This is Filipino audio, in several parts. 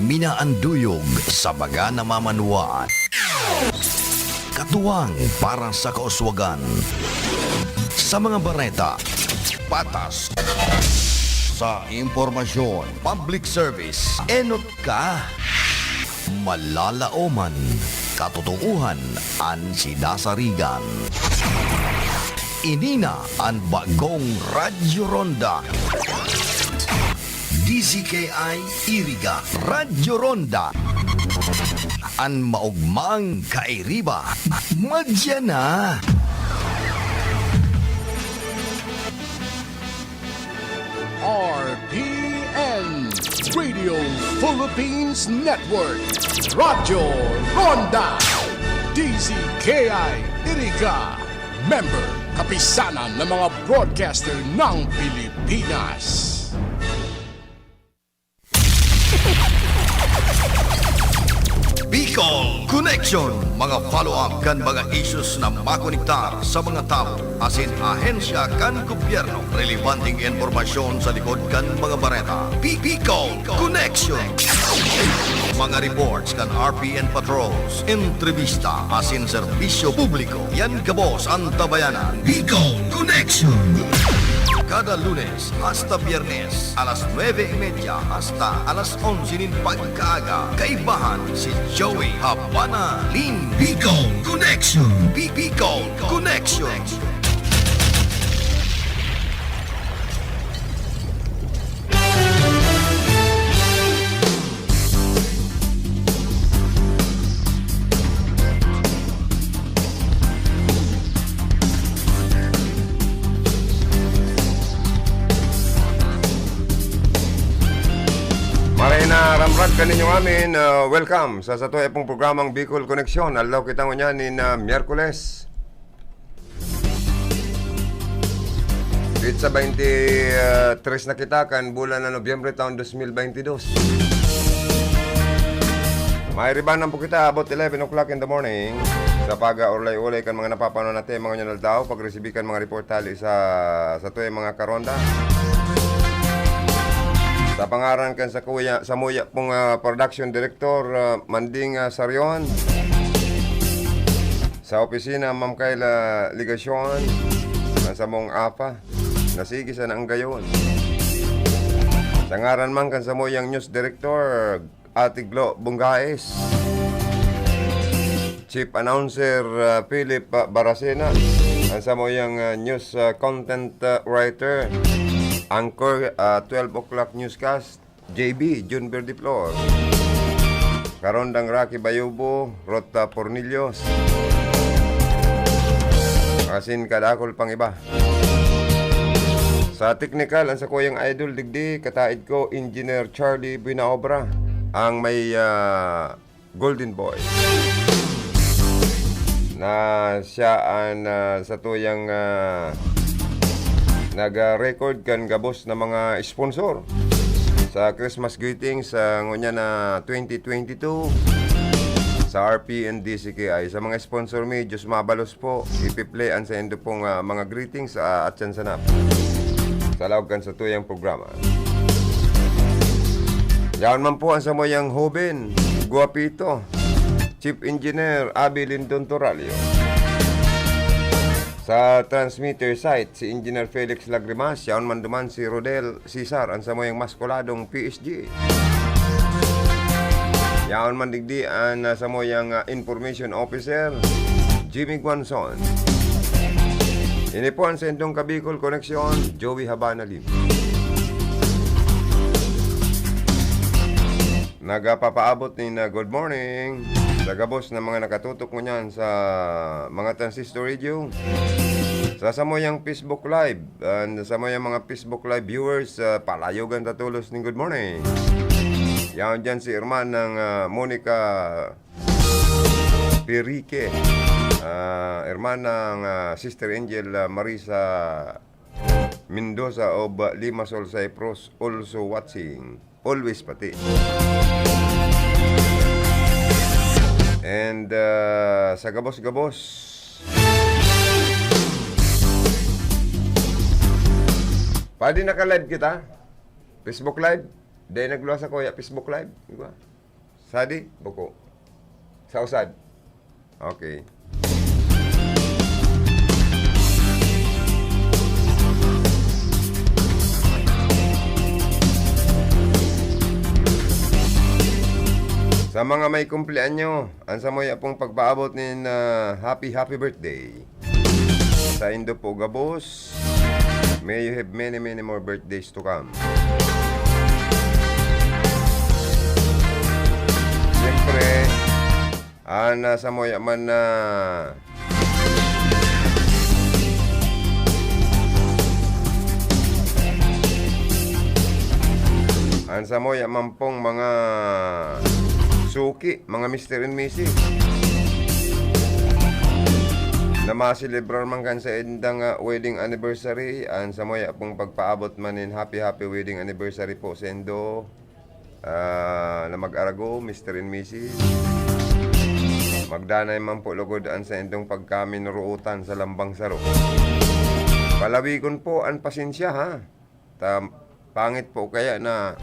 Minaanduyog sa baga na mamanuan. Katuwang para sa kauswagan. Sa mga bareta, patas. Sa impormasyon, public service, enot ka. Malalaoman, katotohanan, an sinasarigan. Inina ang bagong Radyo Ronda. DZKI Iriga Radyo Ronda. An maugmang kairiba. Madya na. RPN Radio Philippines Network Radyo Ronda DZKI Iriga Member Kapisanan ng mga broadcaster ng Pilipinas. Bicol Connection. Mga follow-up kan mga issues na makonektar sa mga tao asin ahensya kan gobyerno. Relevanteng informasyon sa likod kan mga bareta. Bicol Connection. Mga reports kan RPN patrols, entrevista asin serbisyo publiko. Yan kabos ang tabayanan. Bicol Connection. Kada Lunes hasta Biyernes, alas 9:30 hasta alas 11 pagkaaga. Kaibahan si Joey Habana Lin. Bicol Connection. Bicol Connection. Marina ramrad kaninyo amin, welcome sa sato epong programang Bicol Connection. Alaw kita mo niyan ni Miyerkules. Pizza 23 na kita kan bulan na Nobyembre taon 2022. May ribanan po kita about 11 o'clock in the morning. Sa paga-ulay-ulay kan mga napapanood natin mga nyanal tao, pag-resibikan mga report tali sa tuwe mga karonda. Sa pangaran kan sa muya pong production director Manding Sarion. Sa opisina Ma'am Kayla Ligasyon. Sa mong apa. Nasigi sa ang gayon. Sa ngaran man kan sa muyang news director Ate Glo Bungaes. Chief announcer Philip Baracena. Sa muyang news content writer Anchor 12 o'clock newscast JB June Verdiflor. Karondang Rocky Bayubo, Rota Pornillos. Asin kadakol pang iba. Sa technical, ang sa kuyang idol digdi, kataid ko Engineer Charlie Binaobra, ang may Golden Boy. Na siya ang sa tuyang nag-record kan gabos na mga sponsor sa Christmas greetings sa ngunya na 2022 sa RPN DZKI. Sa mga sponsor mi, Diyos mabalos po, ipiplayan sa endo pong mga greetings at yan sanap sa lawag kan sa tuyang programa. Yaon man po ang sa moyang Hoben Guapito, Chief Engineer Abby Lindon Toralio. Sa transmitter site, si Engineer Felix Lagrimas, yaon man duman si Rodel Cesar, ang sa moyang maskuladong PSG. Yaon man digdi ang sa moyang information officer, Jimmy Guanzon. Ini po ang sendong Kabicol Connection, Joey Habana Lim. Nagapapaabot ni na good morning sa gabos na mga nakatutok mo niyan sa mga transistor radio. Sa moyang Facebook Live, sa moyang mga Facebook Live viewers, palayogan tatulos ng good morning. Yan dyan si Irman ng Monica Perique, Irman ng Sister Angel Marisa Mendoza of Limassol, Cyprus, also watching, always pati. And sa gabos-gabos, pwede naka-live kita, Facebook Live, Dahil nagluwas ako ya Facebook Live. Di ba? Sadi? Buko. Sa usad. Okay. Sa mga may kumpleanyo, ang samoy pong pagpaabot nin happy birthday. Sa Indo po Gabos, may you have many more birthdays to come. Siyempre, samoy man na ang samoy man pong mga suki, mga Mr. and Mrs. na masilibrar man kan sa endang wedding anniversary. Ang samoy pong pagpaabot man in happy wedding anniversary po sa Endo na mag-arago, Mr. and Mrs. Magdanay man po lugod ang sa endong pagkaminuruutan sa lambang saro. Palawikon po ang pasensya ha. Pangit po kaya na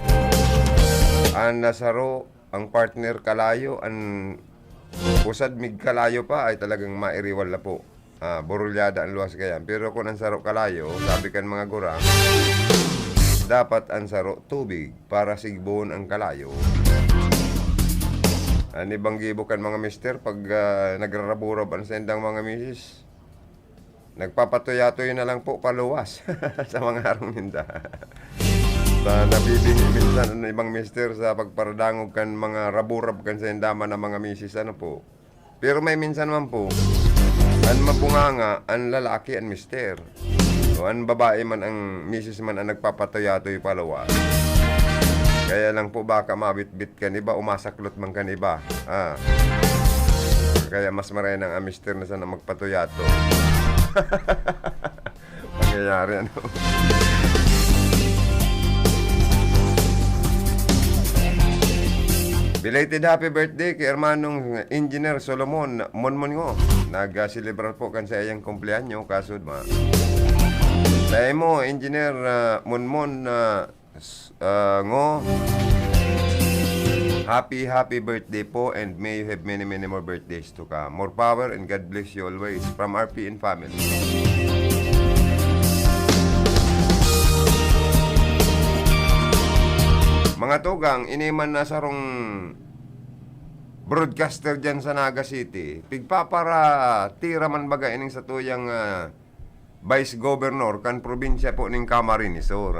ang nasaro ang partner kalayo, ang usad mig kalayo pa ay talagang mairiwal na po. Borulyada ang luwas kaya. Pero kung ang saro kalayo, sabi kan mga gurang, dapat ang saro tubig para sigbon ang kalayo. Ibang gibukan mga mister pag nagraraburaw ang sendang mga misis, nagpapatuya-tuyo na lang po paluwas sa mga harong ninda. Nabibingi minsan ng ibang mister sa pagparadangog kan mga raburab kan sa indaman ng mga misis ano po. Pero may minsan man po, ang mapunganga, ang lalaki, ang mister. O ang babae man, ang misis man ang nagpapatuya-tuyo palawas. Kaya lang po baka mabit-bit kan iba, umasaklot man kan iba. Kaya mas maray ng mister na sana magpatuya-to. Pangyayari ano. Belated happy birthday kay hermanong Engineer Solomon Monmongo. Nag-celebrar po kan sa iyang kumpleanyo kasud ma. Sa mo Engineer Monmon ngo. Happy birthday po and may you have many more birthdays to come. More power and God bless you always from RP and family. Mga tugang, iniman na sarong broadcaster dyan sa Naga City. Pigpapara tira man baga ining sa tuyang Vice Governor kan probinsya po ning Camarines Sur.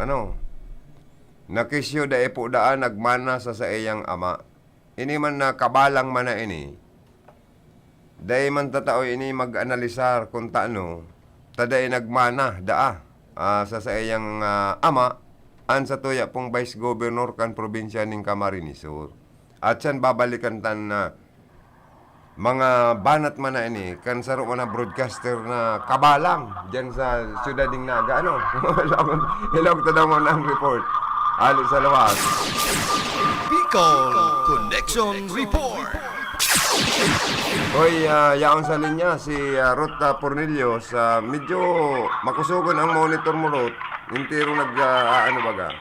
Nakisyo da po daan nagmana sa iyang ama. Ini man na kabalang man na ini. Dahil man tatao ini mag-analisar kung taano. Taday nagmana daa sa iyang ama. An sa tuya pong Vice Governor kan probinsya ning Camarines Sur. At yan babalikan tan na mga banat man na ini kan saro man na broadcaster na kabalang diyan sa siyudad ding Naga Hilog to daw mo ng report. Ali sa lawas. Bicol Connection Report. Hoy, yaon sa linya si Ruth Pornillos. Medyo makusugon ang monitor mo, Ruth. Intiro ano baga.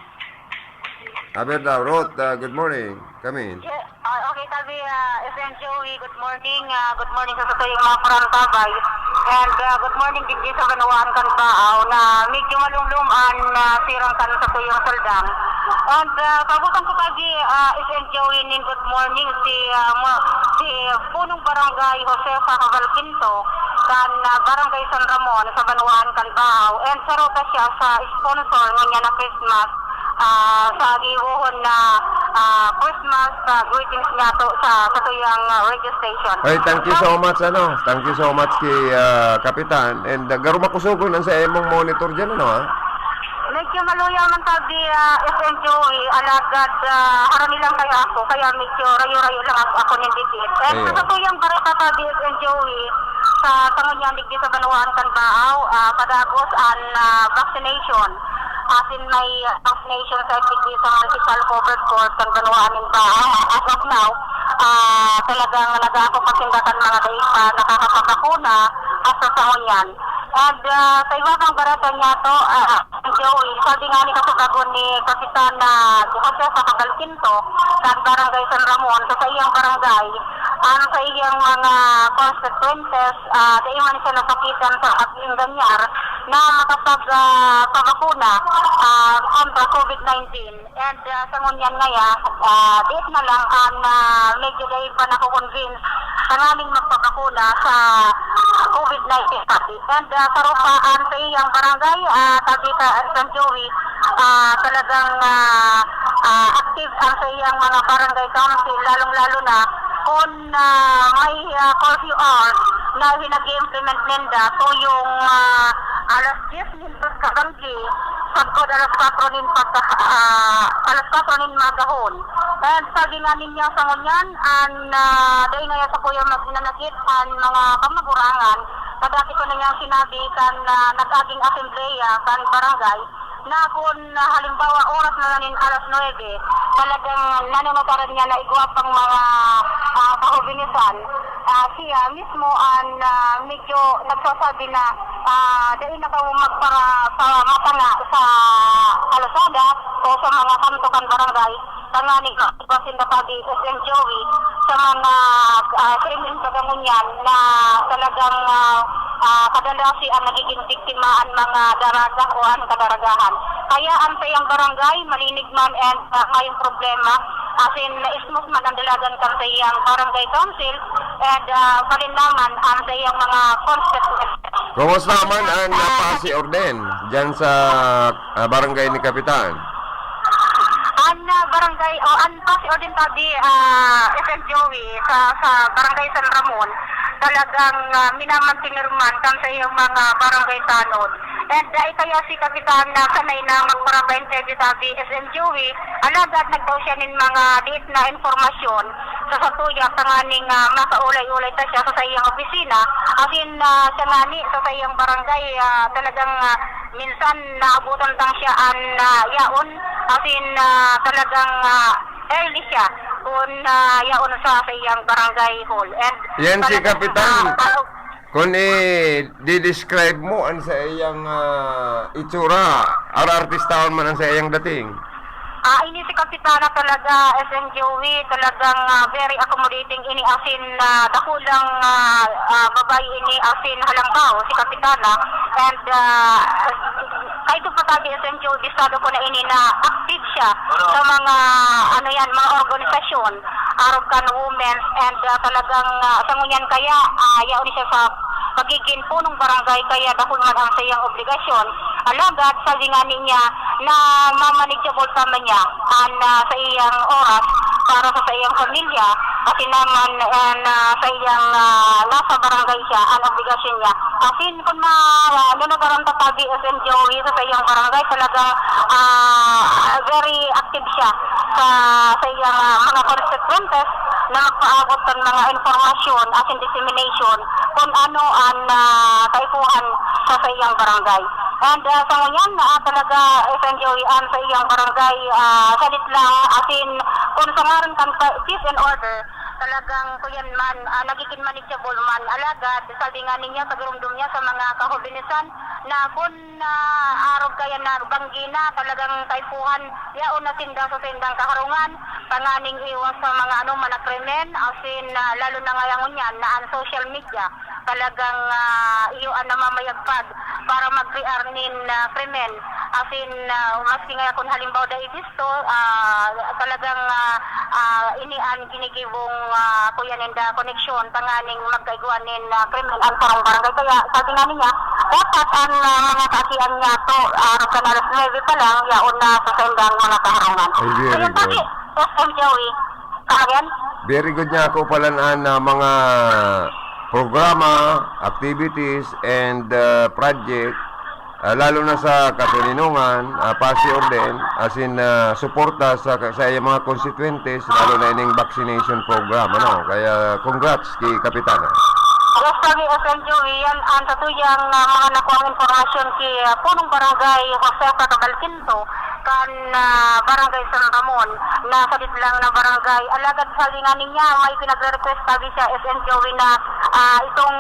Aberda, Ruth, good morning. Come in. Okay, sabi, SN Joey, good morning. Good morning sa yung mga Parantabay. And good morning din sa Banawaan kan Paaw na medyo malumluman na sirang kan sa tuyong Saldang. And pabutan ko tagi, SN Joey, good morning si punong barangay Josefa Cavalquinto kan barangay San Ramon sa Banawaan kan Paaw. And sarota siya sa sponsor niya na Christmas sa giwohon na Christmas greetings niya to sa tuyang radio station. Hey, thank you so much Thank you so much kay Kapitan and garo makusugon ang sa imong monitor diyan Medyo maluya man tabi SN Joey alagad harami lang kaya ako kaya medyo rayo-rayo lang ako nindikit. And sa tuyang barata tabi SN Joey sa tangunyanig di sa Banawaan kan Baaw padagos an vaccination. Asin may vaccination certificate sa municipal covered court kan Banawaan in Baaw. As of now, talagang nag-ako pasindatan mga daig pa nakakapagkakuna as sa sahon yan. And sa iba pang barata niya to, Joey, sabi nga ni kasagagon ni Kapitan na Jose sa Cabalquinto, sa Barangay San Ramon, sa iyang barangay, sa iyang mga constituentes, dahil man siya nasakitan sa ating ganyar na makapag-pabakuna kontra COVID-19. And sa ngunyan ngaya, diit na lang ang medyo dahil pa nakukonvince ang aming magpabakuna sa COVID-19 study. And sa rupaan sa iyang barangay, tabi ka San Joey, talagang active ang sa iyang mga barangay council, lalong-lalo na kung may curfew hours na hinag-implement ninda to yung alas 10 nito kabanggi sagkod alas 4 nin magahon. And sabi nga ninyo sa ngunyan, dahil nga sa kuya magnanakit ang mga kamagurangan, kadati ko na niyang sinabi kan nag-aging asembleya kan barangay, na kung halimbawa oras na nanin alas 9, talagang nanunutaran niya na igwap ang mga kahubinisan. Siya mismo ang medyo nagsasabi na dahil na kayo magpara sa matanga sa kalasada o sa mga kantukan barangay, tanganin ka, ipasin na pagi SM Joey sa mga krimen kagangunyan na talagang kadalasi ang nagiging biktimaan mga daraga o ang kadaragahan. Kaya ang sayang barangay, malinig man and mayong problema, as in naismos man ang dalagan kan sayang barangay council and palinlaman ang sayang mga constituents. Kumusta naman ang napasi orden dyan sa barangay ni Kapitan? Ang barangay o ang pasi orden tadi SM Joey sa barangay San Ramon, talagang minamantinirman kan sa iyong mga barangay tanod. And kaya si Kapitan na sanay na magbarangay interview tabi SM Joey, alagad nagdaw siya nin mga diit na informasyon sa satuyak sa nganing makaulay-ulay ta siya sa iyang opisina. Asin siya ngani sa iyang barangay, talagang minsan naabutan tang siya ang yaon, asin talagang early siya kung yaon sa iyang barangay hall. And Yan si Kapitan. Kung di-describe mo ang sa iyang itsura, artistawan man ang sa iyang dating. Ini si Kapitana talaga, SM Joey, talagang very accommodating ini asin dakulang babae ini asin halangkaw si Kapitana. And kahit pa tabi SM Joey, bisado ko na ini na active siya sa mga mga organisasyon, Arab kan women, and talagang sa ngunyan kaya yaon siya sa pagiging punong barangay, kaya dahil man ang sayang obligasyon. Alagad, sabi nga niya na mamanageable tama niya sa iyang oras para sa iyang pamilya, at naman sa iyang nasa barangay siya, ang obligasyon niya. Kasi kung nanagaran tatabi SM Joey sa iyang barangay, talagang very active siya sa iyang mga constituentes na magpaabot ng mga informasyon at dissemination kung ano ang kaipuhan sa iyang barangay. And sa ngayon, talaga SM Joey sa iyang barangay, salit lang asin kung sa ngaran kan peace and order, talagang kuyan man, nagiging manageable man alagad, sabi nga niya sa garumdum niya sa mga kahubinisan na kung araw kaya na banggi na talagang kaipuhan, yaon na sinda sa sindang kaharungan, panganing iwas sa mga mga krimen, asin lalo na ngayon yan na ang social media, talagang iyo ang namamayagpag para mag-PR nin krimen, asin maski nga kung halimbawa da ibisto, talagang inian ginigibong kuyanin da koneksyon, panganing magkaiguanin krimen ang parang barangay. Kaya sabi nga niya, dapat ang mga kasian niya to, araw ka na alas 9 pa lang, yaon na sa sendang mga kaharungan. Ay, very Kaya good. sabi, SM Joey, kaya Very good niya ako palanaan na mga programa, activities, and project, lalo na sa katuninungan, pasi orden, as in suporta sa iyang mga constituentes, lalo na ining vaccination program. Kaya congrats kay Kapitana. Yes, sabi SM Joey, yan ang tatuyang mga nakuang informasyon kay punong barangay Jose Cabalquinto kan barangay San Ramon na salit lang na barangay. Alagad sabi nga niya, may pinagre-request sabi siya SM Joey na itong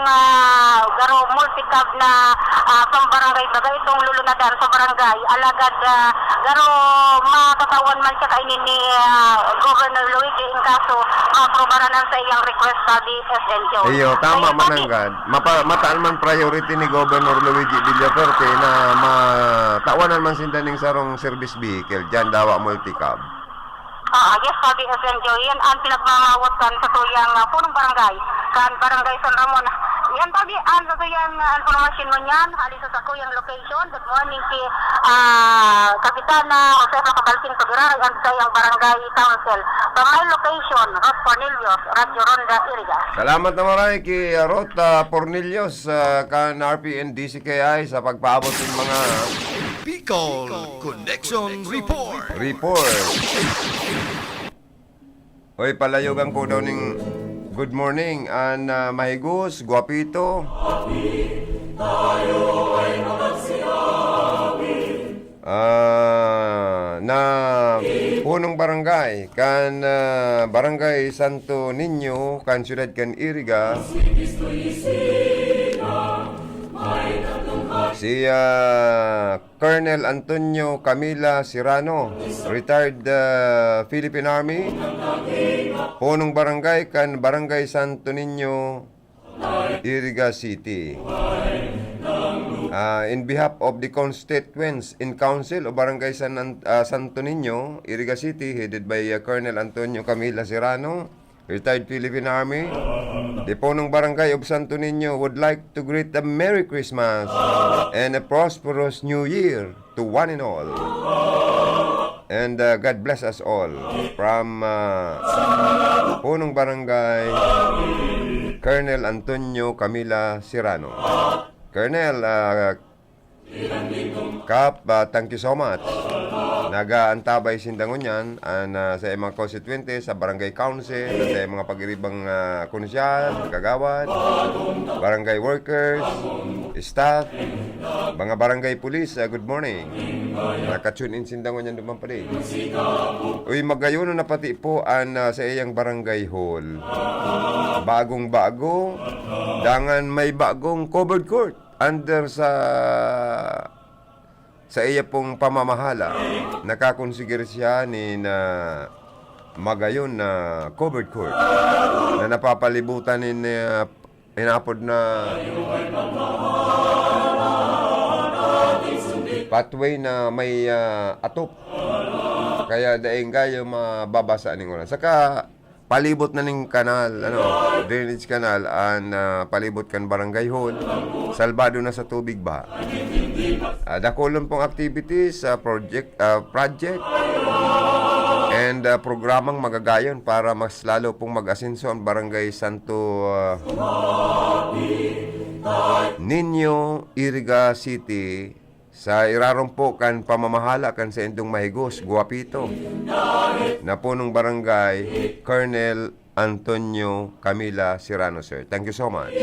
garo multicab na pambarangay baga itong lulunadan sa barangay alagad garo makatawan man siya kainin ni Governor Luigi in kaso maprobaran sa iyang request sa SNCO. Iyo, tama mananggad. Mataan man priority ni Governor Luigi Villafuerte na matawanan man sindaning sarong service vehicle dyan dawa multicab. Yes, sabi SNCO, yan ang pinagmamawat kan sa tuyang punong barangay, kan barangay San Ramon. Yan tabi, ang sa tuyang informasyon mo niyan, halis sa kuyang location. Good morning si Kapitana Josefa Cabalcin Tugiraray ang sayang barangay council. From my location, Rod Cornelius, Radio Ronda, Iriga. Salamat na maray kay Rota Pornelius kan RPNDCKI sa pagpaabot ng mga Bicol Connection Report. Hoy, palayogan po daw ning good morning and mahigos, guwapito. Na punong barangay kan barangay Santo Niño kan siyudad kan Iriga. Si Colonel Antonio Camila Serrano, retired Philippine Army, punong barangay kan barangay Santo Niño, Iriga City. In behalf of the constituents in council of barangay Santo Niño, Iriga City, headed by Colonel Antonio Camila Serrano, retired Philippine Army, the punong barangay of Santo Niño would like to greet a Merry Christmas and a prosperous New Year to one and all. And God bless us all. From punong barangay, Colonel Antonio Camila Serrano. Colonel, Kap, thank you so much. Nagaantabay sindangon yan sa mga constituente, sa barangay council, sa mga pag-iribang konsyal, kagawad, barangay workers, staff, mga barangay police, good morning. Nakatune in sindangon yan duman pa rin. Uy, magayon na pati po sa iyang barangay hall. Bagong-bago, dangan may bagong covered court under sa iya pong pamamahala. Nakakonsigir siya ni na magayon na covered court na napapalibutan ni inapod na pathway na may atop. Kaya daing gayo mababasa ning oras. Saka palibot na ning kanal, drainage canal palibot kan barangay hall. Salbado na sa tubig ba? Dakulon pong activities, project and programang magagayon para mas lalo pong mag-asenso ang barangay Santo Niño, Iriga City sa irarumpo kan pamamahala kan sa indong mahigos, guwapito na punong barangay Colonel Antonio Camila Serrano, sir. Thank you so much.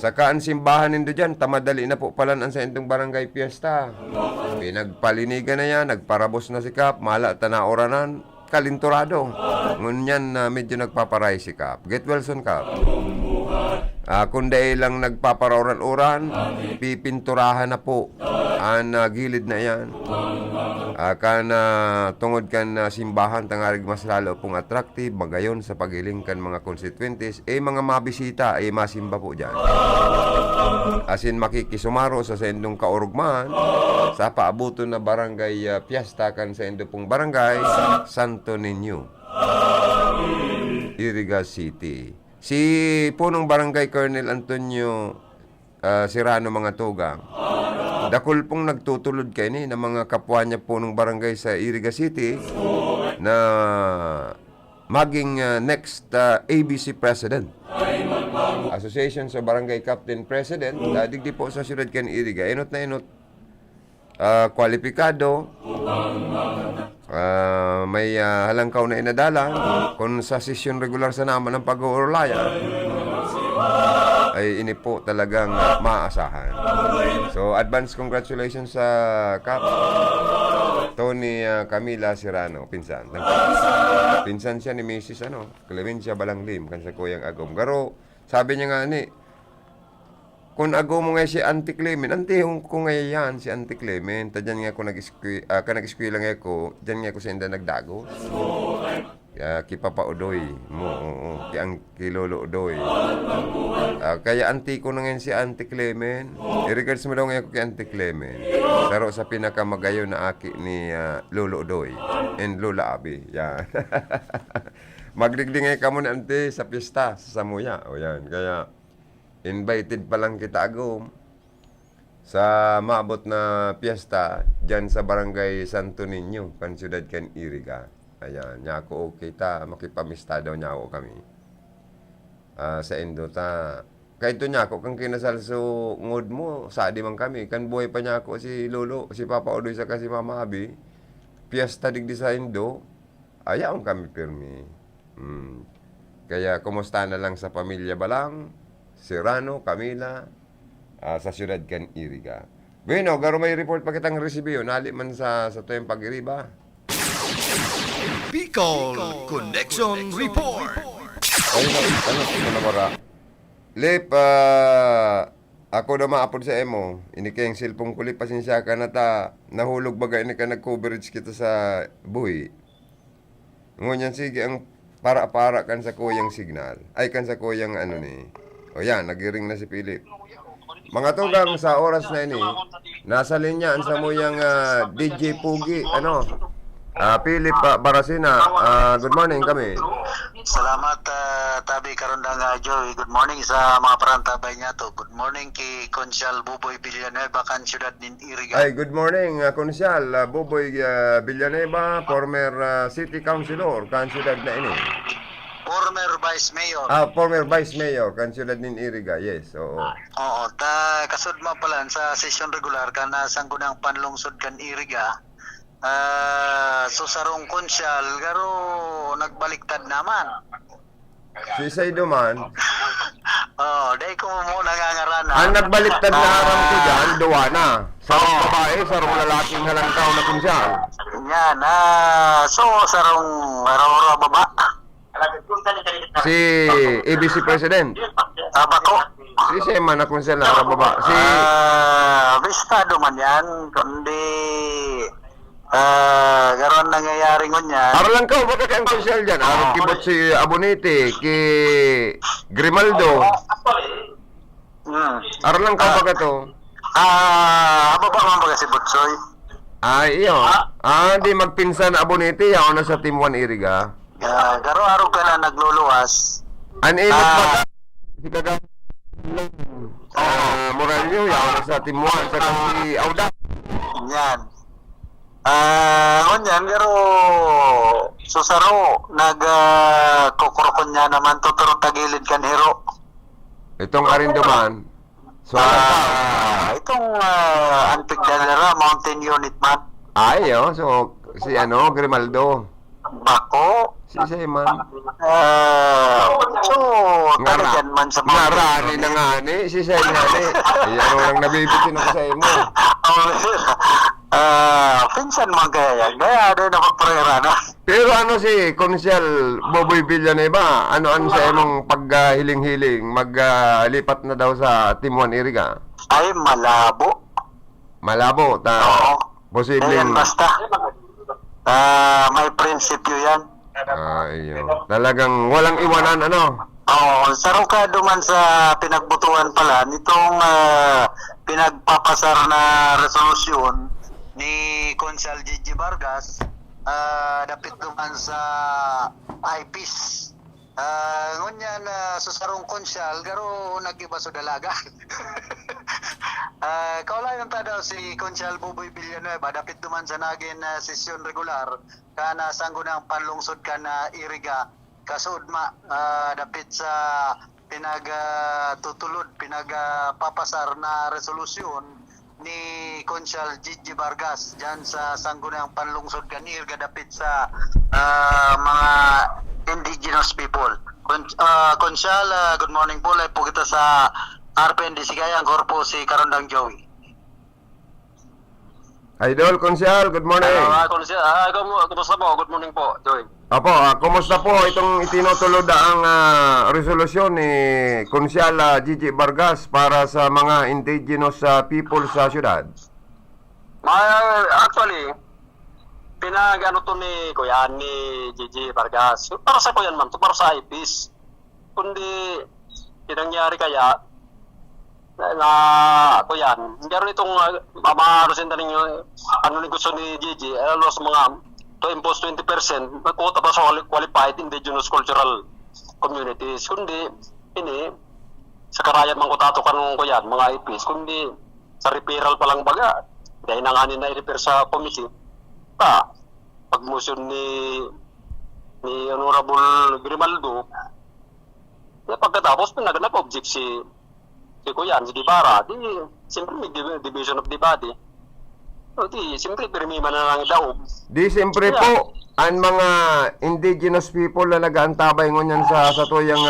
Saka ang simbahan nindo dyan, tamadali na po palan ang sa indong barangay fiesta. Pinagpalinigan na yan, nagparabos na si Kap, mala tanaoranan, kalinturado. Ngunyan medyo nagpaparay si Kap. Get well soon, Kap. Kundi lang nagpaparoran-oran, pipinturahan na po ang gilid na yan. Tungod kan simbahan, tangarig mas lalo pong attractive, magayon sa pagiling kan mga constituentes, mga mabisita, masimba po dyan. Asin makikisumaro sa sendong kaurugman, sa paabuto na barangay fiesta kan sa endong pong barangay Santo Niño, Iriga City. Si punong barangay Colonel Antonio Serrano mga tugang, dakol pong nagtutulod kayo ng mga kapwa niya punong barangay sa Iriga City na maging next ABC President. Association sa Barangay Captain President, digdi po sa siyudad kan Iriga. Inot na inot, kwalipikado, may halangkaw na inadala kung sa sesyon regular sa naman ng pag-uurlaya ay ini po talagang maaasahan. So advance congratulations sa Kap Tony Camila Serrano, pinsan. pinsan siya ni Mrs. Clemencia Balanglim, kan sa kuyang agom. Garo, sabi niya nga ni, kung agom mo nga si Auntie Clement, antihong ko nga yan si Auntie Clement, dyan nga ako nag-eskwela nga ako, dyan nga ako sa inda nagdago. Ki Papa Udoy mo, ki Lolo Udoy. Kaya auntie ko na ngayon si Auntie Clement. I-regards mo daw ngayon ko kay Auntie Clement. Pero sa pinakamagayo na aki ni Lolo Udoy and Lola Abi. Yan. Magdigdingay ka mo na auntie sa pista sa Samuya. O yan. Kaya invited pa lang kita agom sa maabot na piyesta dyan sa barangay Santo Niño, kan siyudad kan Iriga. Ayan, niya ako okay ta, makipamista daw niya ako kami. Sa endo ta. Kahit to niya ako, kang kinasal so ngod mo, sadi man kami. Kan buhay pa niya ako si Lolo, si Papa Odoy sa kasi Mama Abi. Piyesta digdi sa endo, ayaw kami pirmi. Kaya kumusta na lang sa pamilya Balang, si Rano, Camila, sa siyudad kan Iriga. Bueno, garo may report pa kitang resibiyo, nali man sa tuyong pag-iriba. Bicol Connection Report. Lip, ako na maapod sa emo. Ini kayang cellphone ko, Lip, pasensya ka na ta. Nahulog baga, ini ka nag-coverage kita sa buhi. Ngunyan, sige, ang para-para kan sa kuyang signal. Ay, kan sa kuyang ni. O yan, nagiring na si Philip. Mga tugang sa oras na ini, nasa linyaan sa muyang DJ Pugi, Philip Barasina, good morning kami. Salamat Tabi Karundang Joey. Good morning sa mga parantabay niya to. Good morning kay Consyal Buboy Villanueva kan siyudad nin Iriga. Ay, good morning Konsyal Buboy Villanueva, former city councilor kan siyudad na ini. Former Vice Mayor. Former Vice Mayor kan siyudad nin Iriga. Yes, oo. Oo, kasud mo pala sa session regular kan sanggunang panlungsod kan Iriga. So sarong konsyal garo nagbaliktad naman. Si Saido man. Dahil ko mo nangangaranan. Ang nagbaliktad na aram ko dyan, duwa na. Sarong babae, sarong lalaking halangkaw na konsyal. Yan, so sarong araw-araw baba. Si ABC President. Bako. Si Sema na konsyal na baba. Si Bistado man yan, kundi garon nangyayari ngunyan. Araw ka, baka kayang konsyal dyan. Araw kibot si Abonete, ki Grimaldo. Araw lang ka baka to. Baba man baga si Butsoy. Iyo. Di magpinsan Abonete, yaw na sa Team 1 Iriga. Garo araw ka na nagluluwas. Anilot ba? Si Kaga. Moralyo, yaw na sa Team 1. Sa kasi Auda. Yan. Ngunyan, pero susaro, nag-kukurukon niya naman tuturo tagilid kan hero. Itong Arinduman. So, itong Anpig Dalera, Mountain Unit man. Ayo, so, si Grimaldo. Bako. Si Seman. So, talagan man sa mga... Ngarani na nga ni, si Seman ni. Ayan, lang nabibitin ako sa imo. Pinsan man kaya yan. Kaya ano na magprera na. Pero si Konsyal Boboy Villanueva, ano sa imong paghiling-hiling, maglipat na daw sa Team 1 Iriga? Ay, malabo. Malabo, Oo. Posibleng... Ayan, basta. May prinsipyo yan. Iyo. Talagang walang iwanan, Sarong ka duman sa pinagbutuan pala, nitong pinagpapasar na resolusyon ni Consyal Gigi Vargas, dapit duman sa IPIS. Ngunyan susarong konsyal, garo nag-iba sa dalaga. Kaulay yung daw si Consyal Buboy Villanueva, dapit duman sa naging sesyon regular, kana sanggunang panlungsod ka na Iriga, kasudma, dapit sa pinagtutulod, pinagpapasar na resolusyon ni Consyal Gigi Vargas dyan sa sanggunang panlungsod ka ni Iriga, dapit sa mga indigenous people. Consyal, good morning po. Live po kita sa RPND Sigayang Corpo si Karundang Joey. Idol Konsyal, good morning. Konsyal, kumusta po? Good morning po, Joey. Apo, kumusta po itong itinutulod ang resolusyon ni Konsyal Gigi Vargas para sa mga indigenous people sa syudad? Actually, pinag-ano to ni Kuya, ni Gigi Vargas. Para sa Kuya man to, para sa IPs. Kundi, pinangyari kaya, na Kuya, meron itong, marusinda ninyo, ano ni gusto ni Gigi, alos mga, to impose 20%, magkota pa sa qualified indigenous cultural communities. Kundi, ini, sa karayan mang kutato kanong Kuya, mga IPs, kundi, sa referral pa lang baga, dahil na nga na-refer sa committee, pag-motion ni Honorable Grimaldo, pagkatapos pinag-object si Kuya, si Guevara, di, siyempre may division of the body. O di, siyempre pirmiman na lang daw. Di siyempre po, ang mga indigenous people na nag-aantabay ngunyan sa tuyang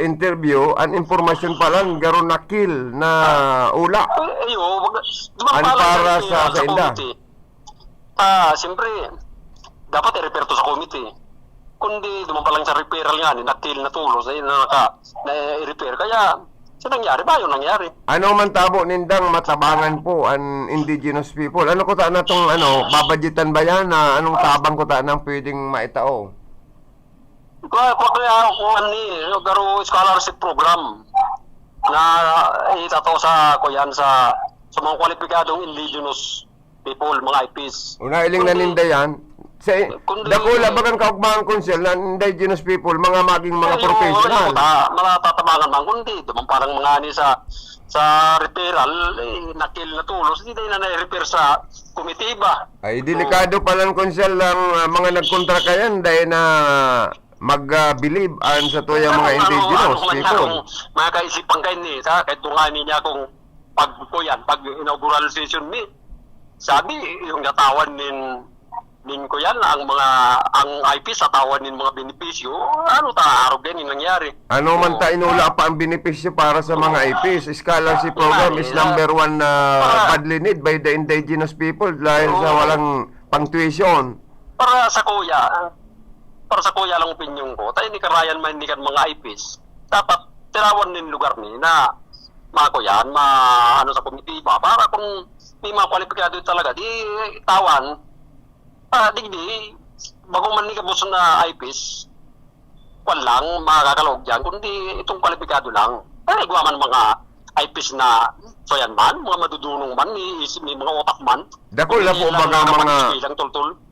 interview, ang informasyon pa lang, garon na kill na ula. Ano para sa inda? Siyempre, dapat i-refer to sa committee. Kundi, duman pa lang sa referral nga, na-kill na tulos, na-refer. Kaya, sa nangyari ba? Yung nangyari. Ano man tabo nindang matabangan po ang indigenous people? Ano ko ta na tong babadgetan ba yan? Anong tabang ko ta nang pwedeng maitao? Kaya garo scholarship program na itataw sa Kuyan sa mga kwalipikadong indigenous people, mga IPs. Unailing na ninda yan. Dakula bagang kaugbangan konsyel na indigenous people, mga maging mga professional. Matatamagan man kundi, duman parang mga ani sa referral, nakil na tulos, hindi na na-refer sa komitiba. Ay, delikado pala ng konsyel lang mga nagkontra kayan dahil na mag-believe sa tuyang mga indigenous people. Mga kaisipan kayo ni, kahit tungani niya kung pag-inaugural session ni, sabi, yung natawan nin ko yan, ang IP sa tawan nin mga benepisyo, arog yan yung nangyari. Ano man ta inula pa ang benepisyo para sa mga IPs? Scholarship program is number one badly need by the indigenous people dahil sa walang pang-tuition. Para sa kuya lang opinion ko, tayo ni karayan man hindi kan mga IPs, dapat tirawan nin lugar ni na mga kuyan, sa komitiba, para kung may mga kwalipikado talaga, di tawan, digdi, bago man ni kabos na IPs, walang makakakalog dyan, kundi itong kwalipikado lang. Ay, guwaman mga IPs na soyan man, mga madudunong man, may mga otak man. Dakol na po mga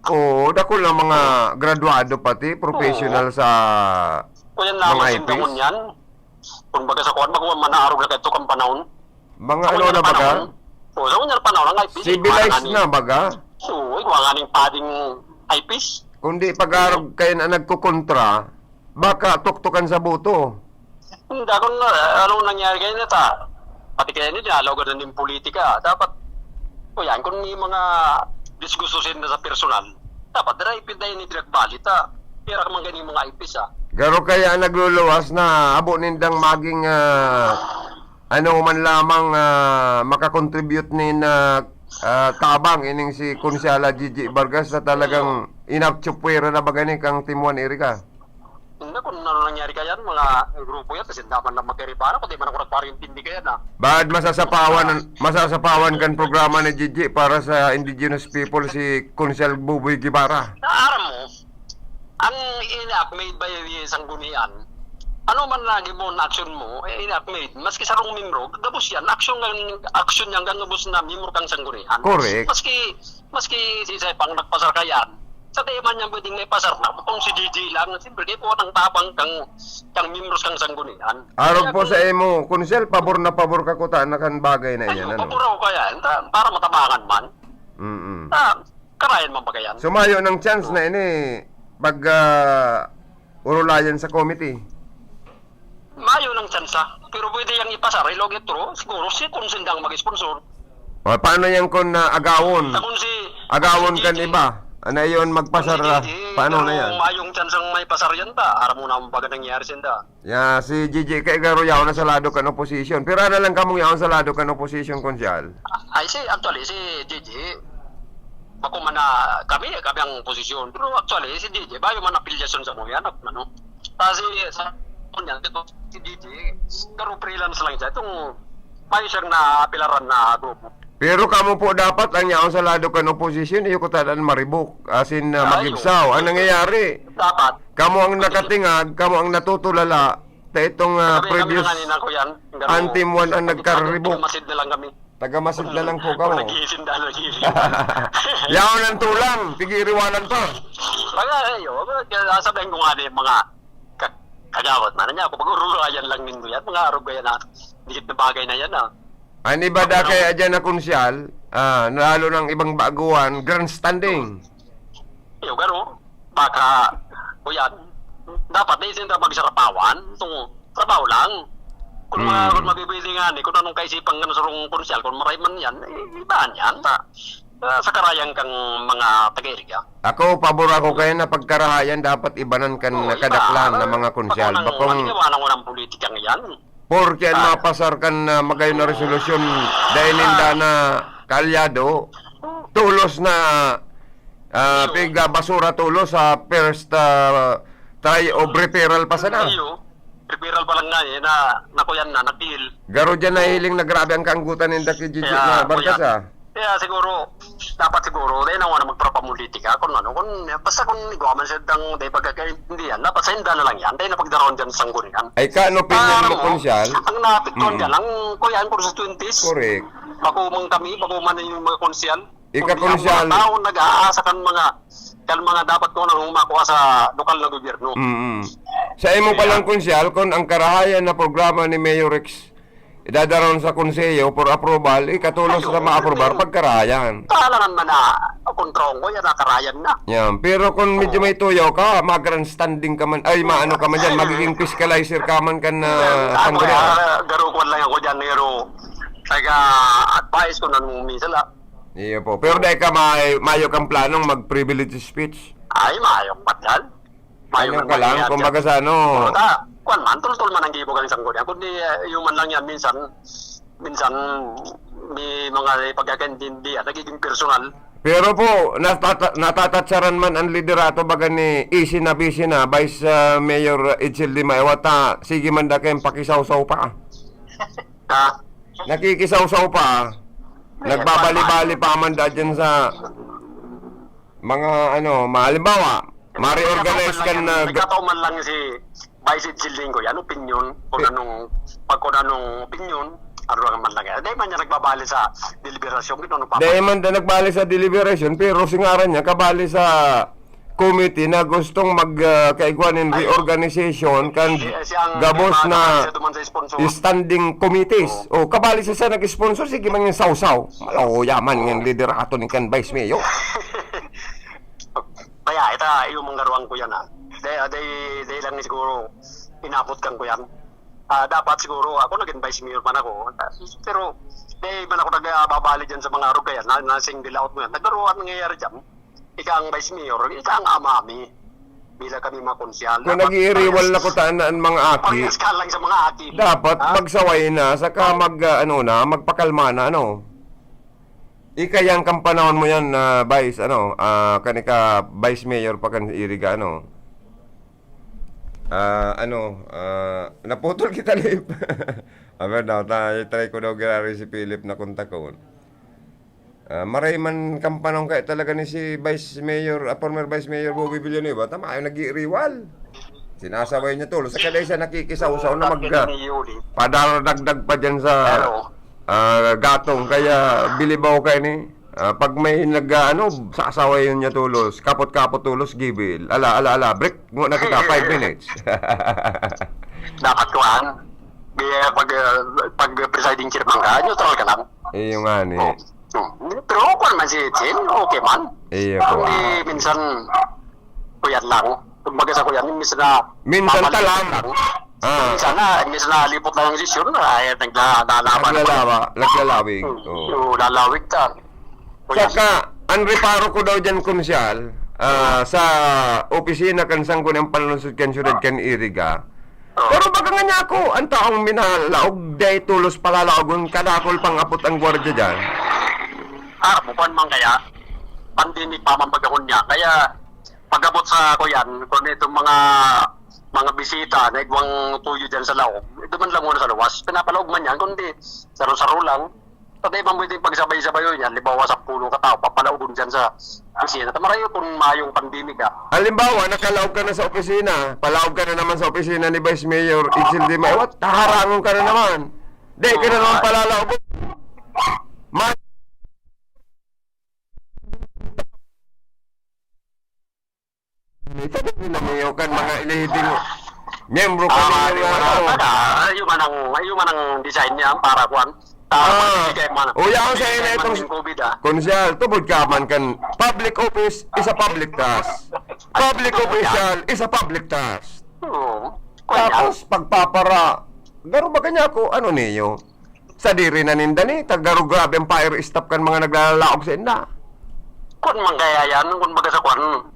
Oo, dakol na mga graduado pati, professional sa mga IPs. Yan. Kung baga sa kuwan, magawa man na araw na kaito kang panahon. Mga ano na baga? Oo, sa kunyang panahon ng IPs. Civilized na baga? Oo, gawa nga ng pading IPs. Kundi pag-arog kayo na nagkukontra, baka tuktukan sa buto. Hindi, kung ano nangyari kayo na ta, pati kayo nila, alaw ganun yung politika. Dapat, kung may mga disgustusin na sa personal, dapat na-ipid na yun pinagbalit, Pira ka man ganyan mga IPs, Garo kaya nagluluwas na abo nindang maging ano man lamang makakontribute ni na tabang ining si Konsyala Gigi Vargas na talagang inapchupwera na bagani kang Timuan Erika. Hindi, kung ano nangyari kaya mga grupo yan, kasi naman na magkaribana, kundi man ako nagparintindi kaya na. Bakit masasapawan kan programa ni Gigi para sa indigenous people si Konsyal Buboy Guevara? Naaram mo, ang in-made by Sanggunian, ano man lagi mo na action mo, in-made, maski sarong membro, gabos yan, action yan, gabos na membro kang Sanggunian. Correct. Maski si Sepang nagpasar kayan, sa man niya pwedeng may pasar na, kung si Gigi lang, siyempre di po ang tabang kang membros kang Sanggunian. Arog po sa emo, Konsyal, pabor na pabor ka ko na kan bagay na yan. Pabor ako kaya, para matabangan man. Karayan man ba kayan? Sumayo ng chance na ini pag urulayan sa committee. Mayo ng tsansa, pero pwede yung ipasar, ilog ito, siguro si Konsindang mag-sponsor. Paano yan kung agawon? Agawon kan Gigi, iba? Ano yun magpasar? Paano na yan? Mayong tsansang may pasar yan ta, aram mo na baga nangyari sinda. Ya, si Gigi kay garo yaw na sa lado kan opposition. Pero ano lang kamong yaw sa lado kan opposition, Konsyal? Ay, actually, si Gigi, Bako man na kami ang posisyon. Pero actually, si DJ, bayo man affiliation sa mga yan, ano? Kasi sa kanya, si DJ, karo freelance lang siya. Itong bayo siyang napilaran na grupo. Pero kamo po dapat ang yaon sa lado kan opposition iyo ko tanan maribok asin magibsaw. Ang nangyayari, Dapat. kamo ang nakatingag, kamo ang natutulala ta itong previous kami na ko yan. antim one ang nagkaribok. Masid na lang kami. Taga-masid na lang po kamo. Nag-iisin dahil Yaon ang tulang, tigiriwanan pa. Kaya ayo, sabihin ko nga mga kagawat man niya. Kung pag-urulayan lang nindo yan, mga arog yan na dikit na bagay na yan Ani ba da kaya dyan na konsyal, lalo ng ibang baguhan, grandstanding. Iyo, gano, baka, kuyan, dapat na isin na magsarapawan, itong trabaho lang. Kung kung mabibilingan, kung anong kaisipan ka na sarong konsyal, kung maray man yan, ibaan yan. Sa karayang kang mga taga-iriga. Ako, pabor ako kayo na pagkarahayan, dapat ibanan kan kadaklan ng mga konsyal. Bakong manigawanan ko ng politika ngayon. Porque ang mapasar kan magayon na resolusyon dahil ninda na kalyado, tulos na piga basura tulos sa first try of referral pa sana. Iyo, referral pa lang nga nakuyan na, napil. Garo dyan na hiling na grabe ang kaanggutan ninda kay Gigi na Barkasa. Kaya siguro, dapat siguro, dahil na nga na magpropamulitika, kung basta kung igawa man siya ng dahil pagkakaintindihan, dapat sa hinda na lang yan, dahil napagdaroon dyan sa sanggunian. Ay ka, ano opinion mo konsyal? Ang napiktuan dyan, ang kuyan ko sa 20s. Correct. Bakuman kami, bakuman yung mga konsyal. Ika-konsyal. Mga tao nag-aasa kan mga dapat ko nang makuha sa lokal na gobyerno. Sa imo palang konsyal, kung ang karahayan na programa ni Mayor Rex idadaron sa konseyo for approval, ikatulos na ma-aprobar pagkarahayan. Kaalanan man na kontrong ko, yan nakarayan na. Yan. Pero kung medyo may tuyaw ka, mag-grandstanding ka man, ay maano ka man dyan, magiging fiscalizer ka man kan garukuan lang ako dyan, pero advice ko na nung minsan lang. Iya po. Pero dahil ka mayo kang planong mag-privilege speech. Ay, mayok pa dyan. Ano ka lang, kumbaga sa ano. Kuan man, tul-tul man ang gibo kang sanggol. Kundi yung man lang yan, minsan may mga pagkakaintindihan, nagiging personal. Pero po, natatatsaran man ang liderato baga ni Isi na Vice Mayor Edsel Di Maewata, sige man da kayong pakisaw-saw pa. Nakikisaw-saw pa. Nagbabali-bali pa man da dyan sa mga halimbawa, ma-reorganize ka na. Nagkataon man lang si Vice Edsel ko yan, opinion, kung anong opinion, ano man lang yan. Dahil man niya nagbabali sa deliberasyon. Dahil man na nagbali sa deliberation, pero singaran niya, kabali sa committee na gustong magkaigwanin reorganization kan gabos na standing committees. O kabali sa nag-sponsor, sige man yung sausaw. Malaw, yaman yung liderato ni kan Vice Mayor. Kaya, yung mga garuan ko yan Dahil lang siguro inabot kan ko yan. Dapat siguro ako naging vice mayor man ako. Pero dahil man ako nagbabali dyan sa mga arog kaya na single out mo yan. Nagkaroon nangyayari dyan. Ika ang vice mayor, ika ang amami. Bila kami mga konsyal. Kung nag-iiriwal na ko taan mga aki. Pag-iskal lang sa mga aki. Dapat magsaway na, saka magpakalma na Ikayang kang panahon mo yan Vice, kanika Vice Mayor pa kan iriga, naputol kita, Lip. Aber daw, try ko daw girari si Philip na kontak ko. Maray man kang panahon kaya talaga ni si Vice Mayor, former Vice Mayor Bobby Villanueva, tama, ayaw nag-iiriwal. Sinasabay niya tulo. Sa kalay siya nakikisaw-saw na padaragdag pa dyan sa gatong, kaya bilibaw kayo ni pag may sasaway yun niya tulos, kapot-kapot tulos, gibil ala break mo na kita 5 minutes. Dapat kuhan pag presiding chairman ka, neutral ka lang. Iyo nga ni pero kung man si Chin, okay man. Iyo po. Kundi minsan kuyan lang, kumbaga sa kuyan minsan talang Minsan na lipot lang ang desisyon, naglalaban. Naglalawig. Lalawig ka. Saka, ang reparo ko daw dyan, konsyal, sa opisina kan sangko ng panlunsod kan syudad kan iriga. Pero baga nga niya ako, ang taong minalaog, day tulos palalaogon, kadakol pang apot ang gwardya dyan. Bukan man kaya. pandemic pa man pagkakon niya. Kaya pagabot sa kuyan, kung itong mga bisita na igwang tuyo dyan sa laog, ito man lang muna sa luwas. Pinapalaog man yan, kundi saro-saro lang. Patay man mo ito yung pagsabay-sabay yun yan, libawa sa pulo ka tao, papalaogon dyan sa bisita. Tamarayo kung mayong pandemic ka. Halimbawa, nakalaog ka na sa opisina, palaog ka na naman sa opisina ni Vice Mayor Itzel Di Maywat, taharangon ka na naman. Di ka na naman palalaog. Ito na niyo kan mga ilihiding miyembro ka Yung man ang design niya para kuan. Uya ko sa ina itong COVID konsyal, tubod ka man kan public office is a public task. Public official is a public task. Tapos pagpapara, garo ba kanya ko ano niyo? Sa diri na ninda ni, taggaro grabe ang fire stop kan mga naglalalaog sa inda. Kung man kaya yan, kung baga sa kuan,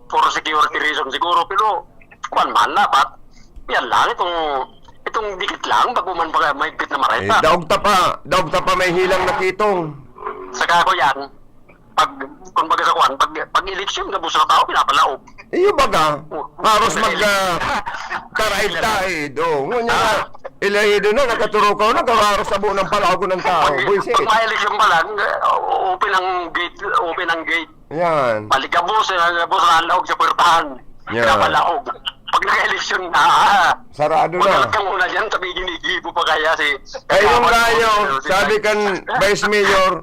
for security reason siguro, pero kuan man dapat yan lang itong dikit lang bago man pa may bit na mareta. Daog ta pa may hilang na kitong. Saka ko yan, kung baga sa kuan, pag eleksyon na buso na tao, pinapalaog. Iyo baga, haros karaid-taid. Ngunya na, ilahido na, nakaturo ka na, kawaros sa buo ng palago ng tao. Buisit. Pag may eleksyon pa lang, open ang gate. Yan. Paligabos na laog sa puertahan. Yeah. Pinapalaog. Pag naka-eleksyon na, Sarado na. Pag una dyan, sabi ginigibo pa kaya si... Ay yung rayo, sabi kan Vice Mayor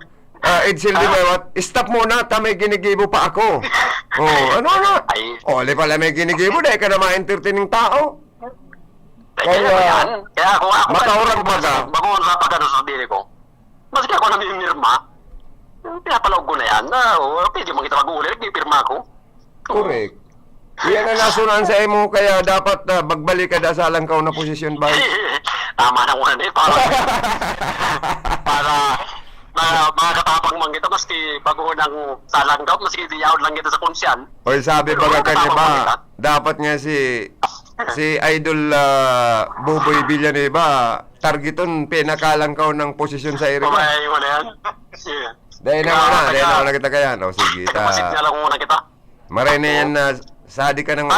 Itzel Di Maywat, stop muna, may ginigibo pa ako. Ano? Oli pala may ginigibo, dahil ka na ma-entertaining tao. Kaya ako mataurag baga. Bago sa pagkano sa diri ko. Maski ako namimirma, pinapalaog ko na yan. Pwede mo kita mag-ulit, pirma ko. Correct. Yan ang nasunan sa imo, kaya dapat magbalik ka sa langkaw na posisyon ba? Tama na muna eh, para mga katapang man kita, maski bago ng salanggaw, maski diyaw lang kita sa konsyal. Oy, sabi baga kanya ba, dapat nga si Idol Boboy Villanueva, targeton pinakalangkaw ng posisyon sa area. Kumay mo na yan. Dahil na kita kaya. Sige, Masit niya lang muna kita. maray na yan na sadi ka ng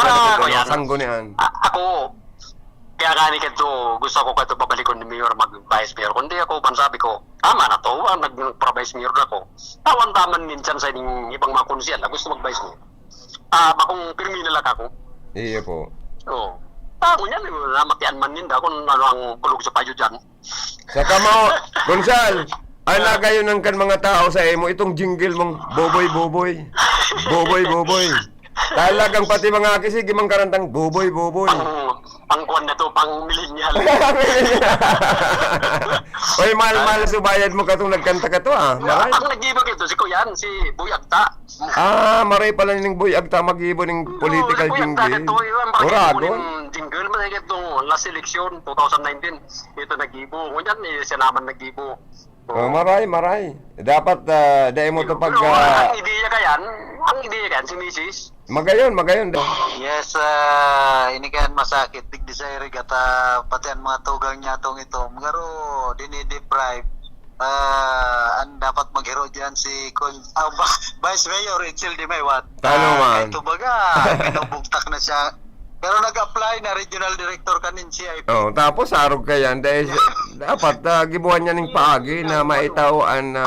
sanggo niyan. Ako, kaya gani kito, gusto ko kato pabalikon ni Mayor mag-vice mayor. Kundi ako, sabi ko, tama na to, nag-vice mayor na ako. Tawan-taman minsan sa ibang mga konsyal na gusto mag-vice mayor. Bakong pirmi na lang ako. Iyo po. Oo. Tamo niyan, namatian man ninda kung ano ang kulog sa payo dyan. Sa kamo, Gonzal, ala kayo ng kan mga tao sa imo, itong jingle mong boboy. Talagang pati mga kisig, imang karantang boboy. Pang kuwan na to, pang millennial. Oy, mahal subayad mo katong nagkanta ka to maray. Ang nag-ibig ito, si Kuyan, si Boy Agta. Maray pala ning Boy Agta mag-ibo ning political jingle. Uragon. Jingle, masakit itong last election, 2019. Ito nag-ibo. Ngunyan, siya naman nag-ibo. Maray. Dapat dahil mo to pag... ang ideya kayan, si Mrs. Magayon. Yes, ini kan masakit dig desire kata patian mga tugang niya tong ito. Ngaro dini-deprive ang dapat maghero diyan si Vice Mayor Itzel Di Maywat. Talo man. Ito baga, pinubugtak na siya. Pero nag-apply na regional director kanin CIP. Tapos arog ka yan dahil dapat gibuhan niya ning paagi na maitawaan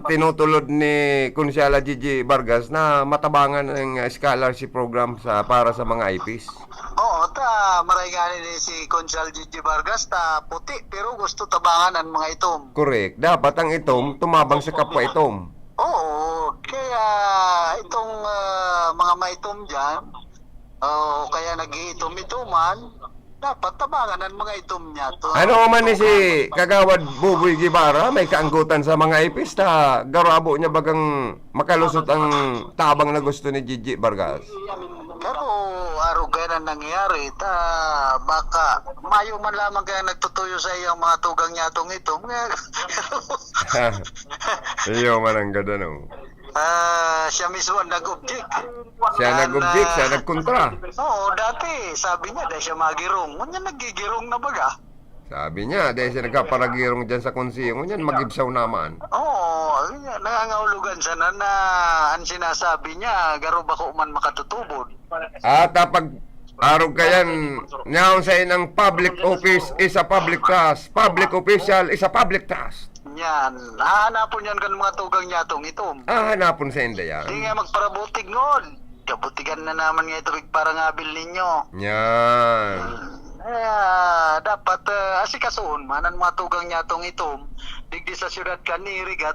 tinutulod ni Konsyala Gigi Vargas na matabangan ng scholarship program para sa mga IPs. Maray nga ni si Consyal Gigi Vargas puti pero gusto tabangan ang mga itom. Correct. Dapat ang itom tumabang sa kapwa itom. Oo, kaya itong mga maitom dyan, kaya nag-iitom-itoman, dapat tabangan ang mga itom niya to. Ano man ni si Kagawad Buboy Guevara, may kaanggutan sa mga ipis garabo niya bagang makalusot ang tabang na gusto ni Gigi Vargas. Pero arugan ang nangyayari, baka mayo man lamang kaya nagtutuyo sa iyang mga tugang niya itong itom. Iyo man ang ganda no. Siya mismo ang nag-object. Siya nagkontra. Oo, dati sabi niya dahil siya magirong. Ngunyan nagigirong na baga. Sabi niya, dahil siya nagkaparagirong dyan sa konsiyo niyan, mag-ibsaw naman. Oo, nangangahulugan siya na ang sinasabi niya, garo ba ko man makatutubod. At pag arog kayan, niyaon sa inang public office is a public trust. Public official is a public trust. Yan, hahanapon yan kan mga tugang nyatong itom. Hanapon sa inda yan. Hindi nga magparabutig ngon. Kabutigan na naman nga ito para ngabil ninyo. Yan. Dapat asikasuon man ang mga tugang nyatong itom. Digdi sa syudad kan Iriga,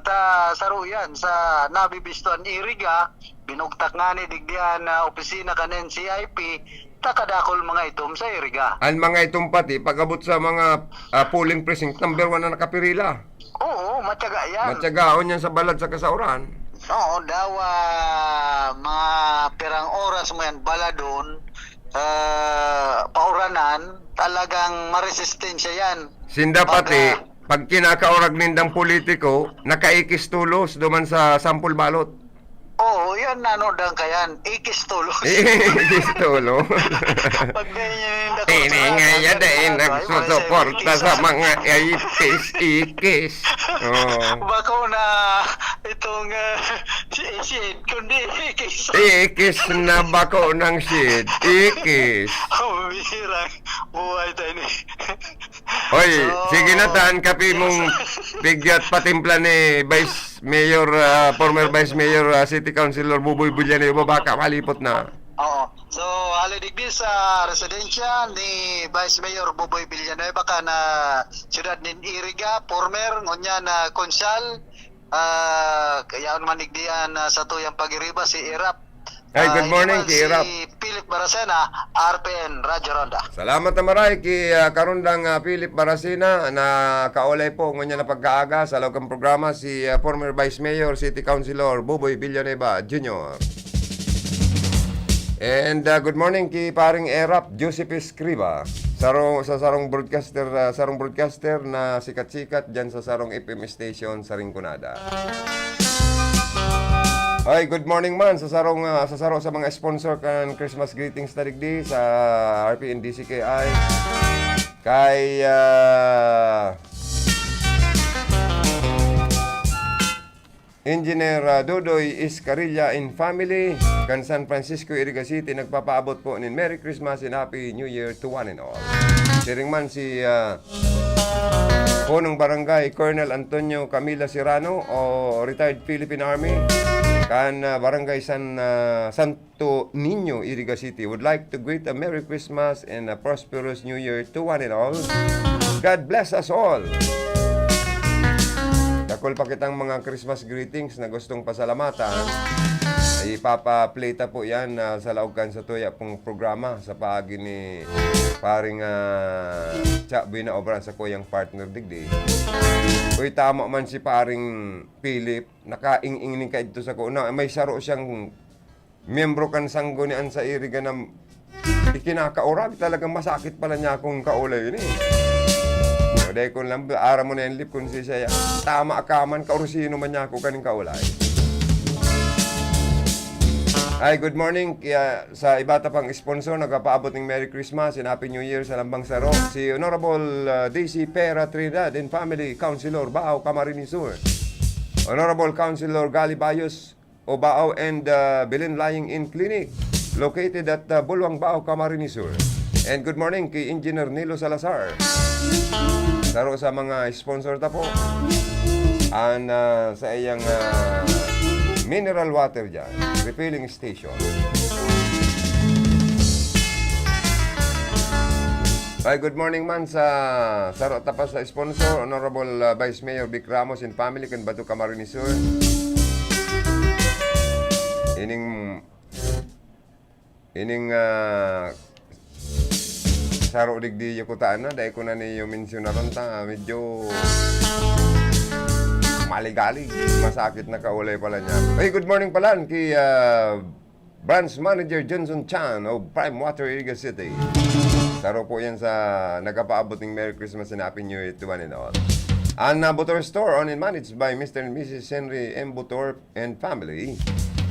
saruyan sa nabibistuan Iriga, binugtak nga ni digdihan na opisina kan NCIP, takadakol mga itom sa Iriga. Ang mga itong pati, pag-abot sa mga polling precinct, number 1 na nakapirila. Oo, matyaga yan. Matsagaon yan sa balad sa kasauran. Oo, daw mga pirang oras mo yan, baladon, pauranan, talagang maresistensya yan. Sinda pati, pag kinakaurag nindang politiko, nakaikis tulos duman sa sampul balot. Oo, yan nanodang kayan, ikis tulos. Ikis tulos. Pag ganyan Ini nga yan dahil nagsusuporta sa mga ikis. Oh. Bako na itong shit, kundi ikis. Ikis na bako ng shit. Ikis. Oh, mirang buhay tayo ni. Oy, sige na taan, kapi mong bigyat patimpla ni Vice Mayor, former Vice Mayor, City Councilor Buboy Villanueva, baka malipot na. Oo. So, halidigdi sa residensya ni Vice Mayor Buboy Villanueva ka na siyudad ni Iriga, former, ngunya na konsyal, kaya manigdian sa tuyang pagiriba si Irap. Ay, good morning, Iwan ki Irap. Si Philip Baracena, RPN, Radyo Ronda. Salamat na maray kay karundang Philip Baracena na kaulay po ngunya na pagkaaga sa loob programa si former Vice Mayor, City Councilor Buboy Villanueva Jr. And good morning kay paring Erap Joseph Escriba sa sarong broadcaster na sikat-sikat dyan sa sarong FM station sa Rinconada. Ay, good morning man sa saro sa mga sponsor kan Christmas greetings na digdi sa RPN DCKI kay Engineer Dodoy Iscarilla and family kan San Francisco, Iriga City, nagpapaabot po nin Merry Christmas and Happy New Year to one and all. Siring man si Punong Barangay Colonel Antonio Camila Serrano o retired Philippine Army kan Barangay Santo Niño, Iriga City, would like to greet a Merry Christmas and a prosperous New Year to one and all. God bless us all. Dakol pa kitang mga Christmas greetings na gustong pasalamatan. Ay ipapaplay po yan sa laogan sa tuya pong programa sa paagi ni paring Chaboy na obra sa kuyang partner digdi. Uy, tama man si paring Philip, nakaing-ingning ka ito sa kuna. May saro siyang miyembro kan sanggunian sa Iriga na ikinakaurag. Talagang masakit pala niya akong kaulay yun eh. Dahil kung lang, ara mo na yung lip kung siya, tama ka man, kaurusino man niya ako kaning kaulay. Ay, good morning kaya sa ibata pang sponsor, nagpapaabot ng Merry Christmas and Happy New Year sa Lambang Saro, si Honorable DC Pera Trinidad and Family Councilor Bao Camarines Sur, Honorable Councilor Gali Bayos o Bao and Bilin Lying In Clinic located at Bulwang Bao Camarines Sur. And good morning kay Engineer Nilo Salazar. Saro sa mga sponsor ta po. And sa iyang mineral water dyan, refilling station. Ay, good morning man sa saro tapas sa sponsor, Honorable Vice Mayor Vic Ramos and family kan Batu Camarines Sur. Ining saro digdi yukutaan na dahil ko na niyo mensyonaron ta medyo maligalig, masakit na kaulay pala niya. Hey, good morning pala kay Branch Manager Johnson Chan of Prime Water, Iriga City. Saro po yan sa nagpapaabot ng Merry Christmas and Happy New Year to one and all. An Butor Store owned and managed by Mr. and Mrs. Henry M. Butor and family,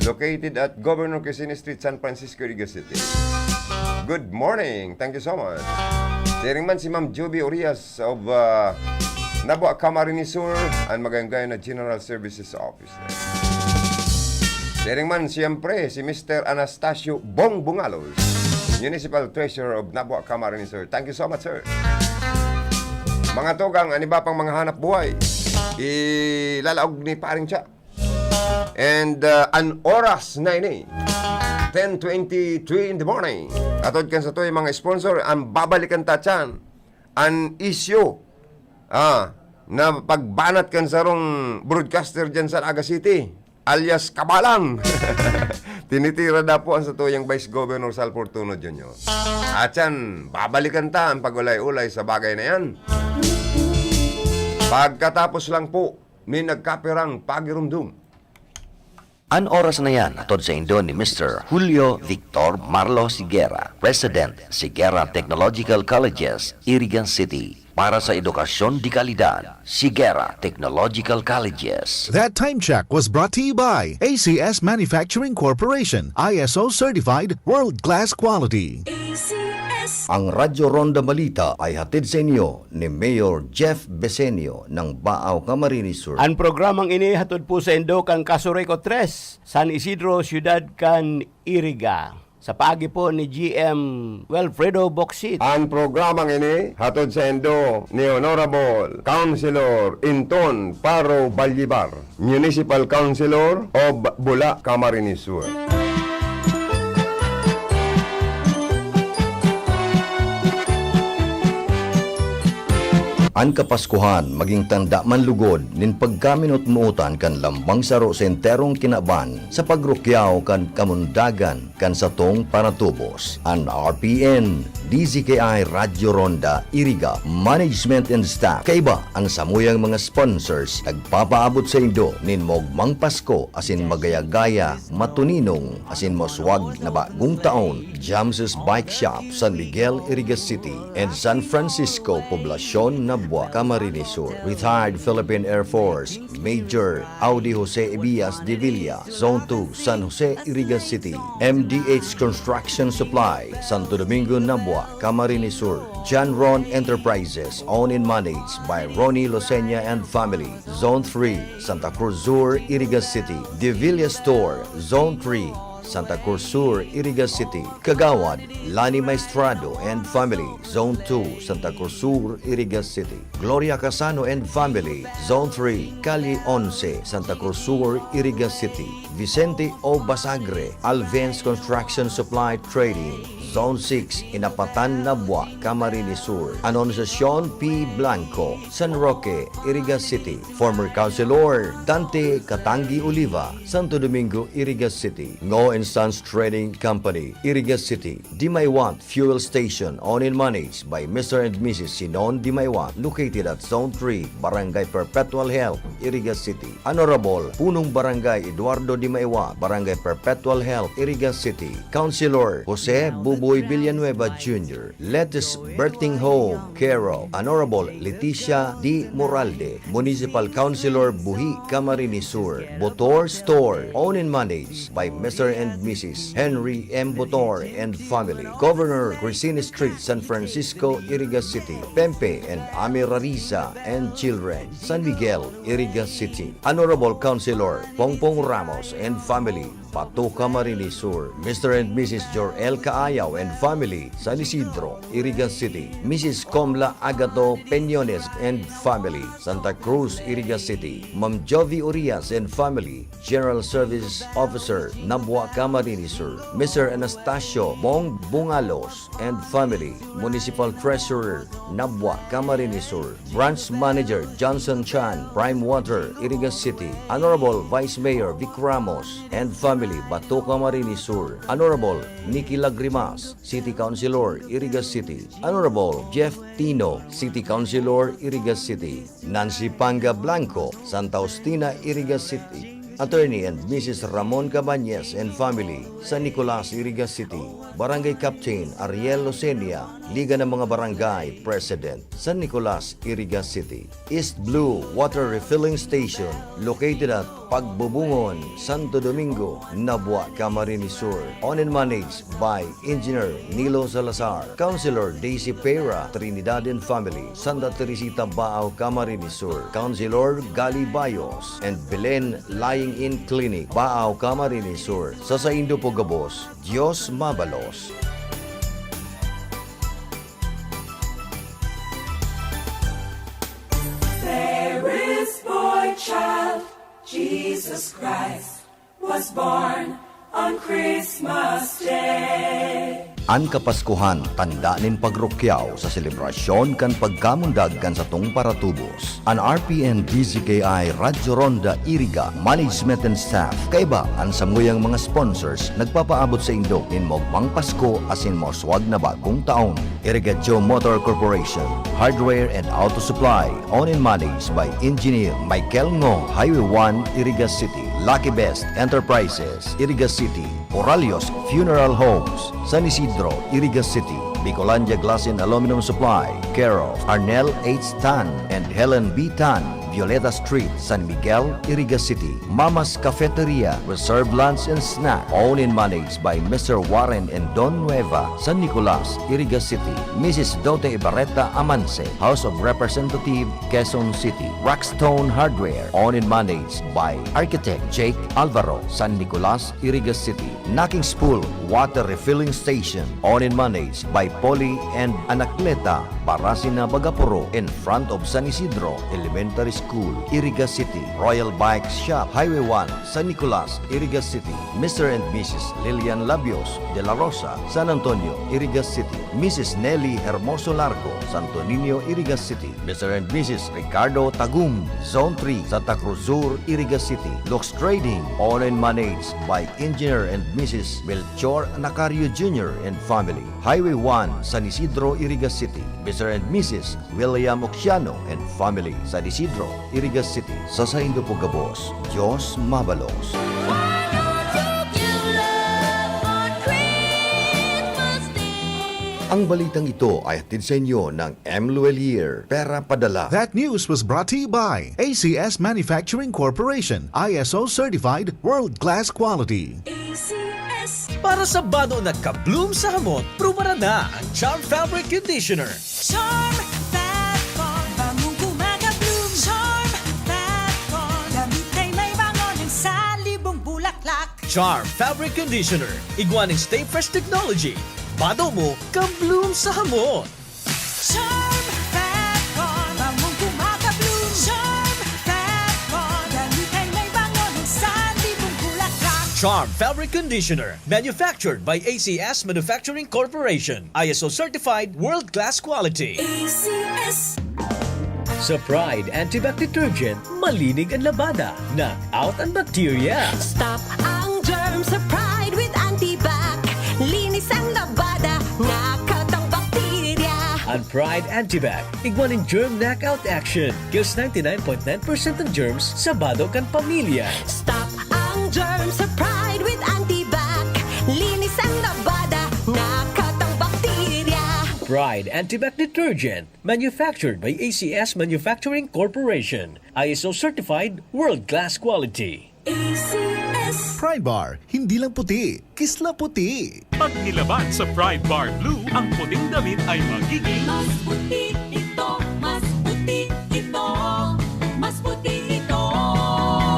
located at Governor Quezon Street, San Francisco, Iriga City. Good morning. Thank you so much. Sharing man si Ma'am Joby Urias of Nabua Camarines Sur and magayang na General Services Officer. Sharing man siyempre si Mr. Anastasio Bong Bungalos, Municipal Treasurer of Nabua Camarines Sur. Thank you so much, sir. Mga togang, aniba pang mga hanap buhay, ilalaog ni paring siya. And an oras na ini, 10:23 in the morning. Atod kan sa to yung mga sponsor, ang babalikan tachan, an issue, na pagbanat kan sa rong broadcaster dyan sa Naga City, alias Kabalang. Tinitira na po ang sa to yung Vice Governor Sal Fortuno Jr. Atyan, babalikan ta ang pagulay-ulay sa bagay na yan. Pagkatapos lang po, ni nagkapirang pagirumdum. An oras na yan atod sa Indo ni Mr. Julio Victor Marlo Siguera, President, Siguera Technological Colleges, Irigan City. Para sa edukasyon di kalidad, Siguera Technological Colleges. That time check was brought to you by ACS Manufacturing Corporation, ISO certified world-class quality. Ang Radyo Ronda Balita ay hatid sa inyo ni Mayor Jeff Besenio ng Baaw, Camarines Sur. Ang programang ini hatod po sa Indo kan Casureco 3, San Isidro, Ciudad kan Iriga. Sa paagi po ni GM Wilfredo Boxit. Ang programang ini hatod sa Indo ni Honorable Councilor Inton Paro Ballibar, Municipal Councilor of Bula, Camarines Sur. Ang Kapaskuhan maging tanda manlugod nin pagkaminot muutan kan lambang saro sa enterong kinaban sa pagrukyaw kan kamundagan kan satong panatubos. Ang RPN, DZKI Radyo Ronda, Iriga, Management and Staff, kaiba ang samuyang mga sponsors nagpapaabot sa Indo nin mogmang Pasko asin magayagaya, matuninong asin moswag na bagong taon, Jamses Bike Shop, San Miguel, Iriga City, and San Francisco, Poblacion, Nabua, Camarines Sur. Retired Philippine Air Force, Major Audi Jose Ebias de Villa, Zone 2, San Jose, Iriga City. MDH Construction Supply, Santo Domingo, Nabua, Camarines Sur. John Ron Enterprises, owned and managed by Ronnie Losenya and family. Zone 3, Santa Cruz Sur, Iriga City. De Villa Store, Zone 3, Santa Cruz Sur, Iriga City. Kagawad, Lani Maestrado and family, Zone 2, Santa Cruz Sur, Iriga City. Gloria Casano and family, Zone 3, Cali 11, Santa Cruz Sur, Iriga City. Vicente O. Basagre, Alvens Construction Supply Trading, Zone 6, Inapatan, Nabua, Camarines Sur. Anonsasyon P. Blanco, San Roque, Iriga City. Former Councilor Dante Katangi Oliva, Santo Domingo, Iriga City. Ngo and Sons Trading Company, Iriga City. Dimaywant Fuel Station, owned and managed by Mr. and Mrs. Sinon Dimaywant, located at Zone 3, Barangay Perpetual Health, Iriga City. Honorable Punong Barangay Eduardo Dimaywant, Barangay Perpetual Health, Iriga City. Councilor Jose Buboy Villanueva Jr. Lettuce Birthing Home, Caro. Honorable Leticia D. Moralde, Municipal Councilor Buhi, Camarines Sur. Botor Store, owned and managed by Mr. and Mrs. Henry M. Botor and family. Governor Crisine Street, San Francisco, Iriga City. Pempe and Ami Rariza and children, San Miguel, Iriga City. Honorable Councilor Pongpong Ramos and family, Pato, Camarines Sur. Mr. and Mrs. Jorel Kaayaw and family, San Isidro, Iriga City. Mrs. Comla Agato Peñones and family, Santa Cruz, Iriga City. Ma'am Jovi Urias and family, General Service Officer, Nabua, Camarines Sur. Mr. Anastasio Bong Bungalos and family, Municipal Treasurer, Nabua, Camarines Sur. Branch Manager Johnson Chan, Prime Water, Iriga City. Honorable Vice Mayor Vic Ramos and family, Bato, Camarines Sur. Honorable Nikki Lagrimas, City Councilor, Iriga City. Honorable Jeff Tino, City Councilor, Iriga City. Nancy Panga Blanco, Santa Justina, Iriga City. Attorney and Mrs. Ramon Cabañez and family, San Nicolas, Iriga City. Barangay Captain Ariel Losenia, Liga ng mga Barangay President, San Nicolas, Iriga City. East Blue Water Refilling Station, located at Pagbubungon, Santo Domingo, Nabua, Camarines Sur. Owned and managed by Engineer Nilo Salazar, Councilor Daisy Pera, Trinidad and Family, Santa Teresita Baao, Camarines Sur, Councilor Gali Bayos, and Belen Lying-in Clinic, Baao, Camarines Sur. Sa Saindo Pogabos, Diyos Mabalos. Child, Jesus Christ was born on Christmas Day. Ang Kapaskuhan, tanda nin pagrukyaw sa selebrasyon kan pagkamundag kan sa tong paratubos. An RPN DZKI Radyo Ronda Iriga Management and Staff kaiba ang samuyang mga sponsors nagpapaabot sa Indo in Mogmang Pasko asin moswag na bagong taon. Irigadyo Motor Corporation, Hardware and Auto Supply, owned and managed by Engineer Michael Ngo, Highway 1, Iriga City. Lucky Best Enterprises, Iriga City. Oralios Funeral Homes, San Isidro, Iriga City. Bicolandia Glass and Aluminum Supply, care of Arnel H. Tan and Helen B. Tan, Violeta Street, San Miguel, Iriga City. Mama's Cafeteria, Reserve Lunch and Snack, owned and managed by Mr. Warren and Don Nueva, San Nicolas, Iriga City. Mrs. Dote Ibarreta Amance, House of Representative, Quezon City. Rockstone Hardware, owned and managed by Architect Jake Alvaro, San Nicolas, Iriga City. Knocking Spool Water Refilling Station, owned and managed by Poli and Anakleta, Barasina Bagapuro, in front of San Isidro Elementary School, Iriga City. Royal Bikes Shop, Highway 1, San Nicolas, Iriga City. Mr. and Mrs. Lilian Labios de la Rosa, San Antonio, Iriga City. Mrs. Nelly Hermoso Largo, Santo Niño, Iriga City. Mr. and Mrs. Ricardo Tagum, Zone 3, Santa Cruz Sur, Iriga City. Lux Trading, owned and managed by Engineer and Mrs. Melchor Nacario Jr. and family. Highway 1, San Isidro, Iriga City. Mr. and Mrs. William Oxiano and family, San Isidro, Iriga City. Sa Saindo Pogabos, Diyos Mabalos. Ang balitang ito ay hatid sa inyo ng M. Luelier, Pera Padala. That news was brought to you by ACS Manufacturing Corporation, ISO certified world-class quality. Para sa bado na kabloom sa hamon, prumara na ang Charm Fabric Conditioner. Charm Fatcon, bangong gumagabloom. Charm Fatcon, damit ay may bangon ng salibong bulaklak. Charm Fabric Conditioner, igwaning Stay Fresh Technology. Bado mo, kabloom sa hamon. Charm Fatcon, bangong gumagabloom. Charm Fatcon, damit ay may bangon ng salibong bulaklak. Charm Fabric Conditioner, manufactured by ACS Manufacturing Corporation. ISO certified world-class quality. ACS. Sa Pride Antibac Detergent, malinig ang labada. Knock out ang bacteria. Stop ang germs sa Pride with Antibac. Linis ang labada, nakat ang bakterya. Ang Pride Antibac, igwaning germ knockout action. Kills 99.9% ng germs sa bado kan pamilya. Stop ang germs sa Pride with Antibac. Linis ang labada, nakat ang bakterya. Pride Antibac Detergent, manufactured by ACS Manufacturing Corporation. ISO certified world-class quality. ACS. Pride Bar, hindi lang puti, kisla puti. Pag nilaban sa Pride Bar Blue, ang puting damit ay magiging Mas puti ito, mas puti ito, mas puti ito.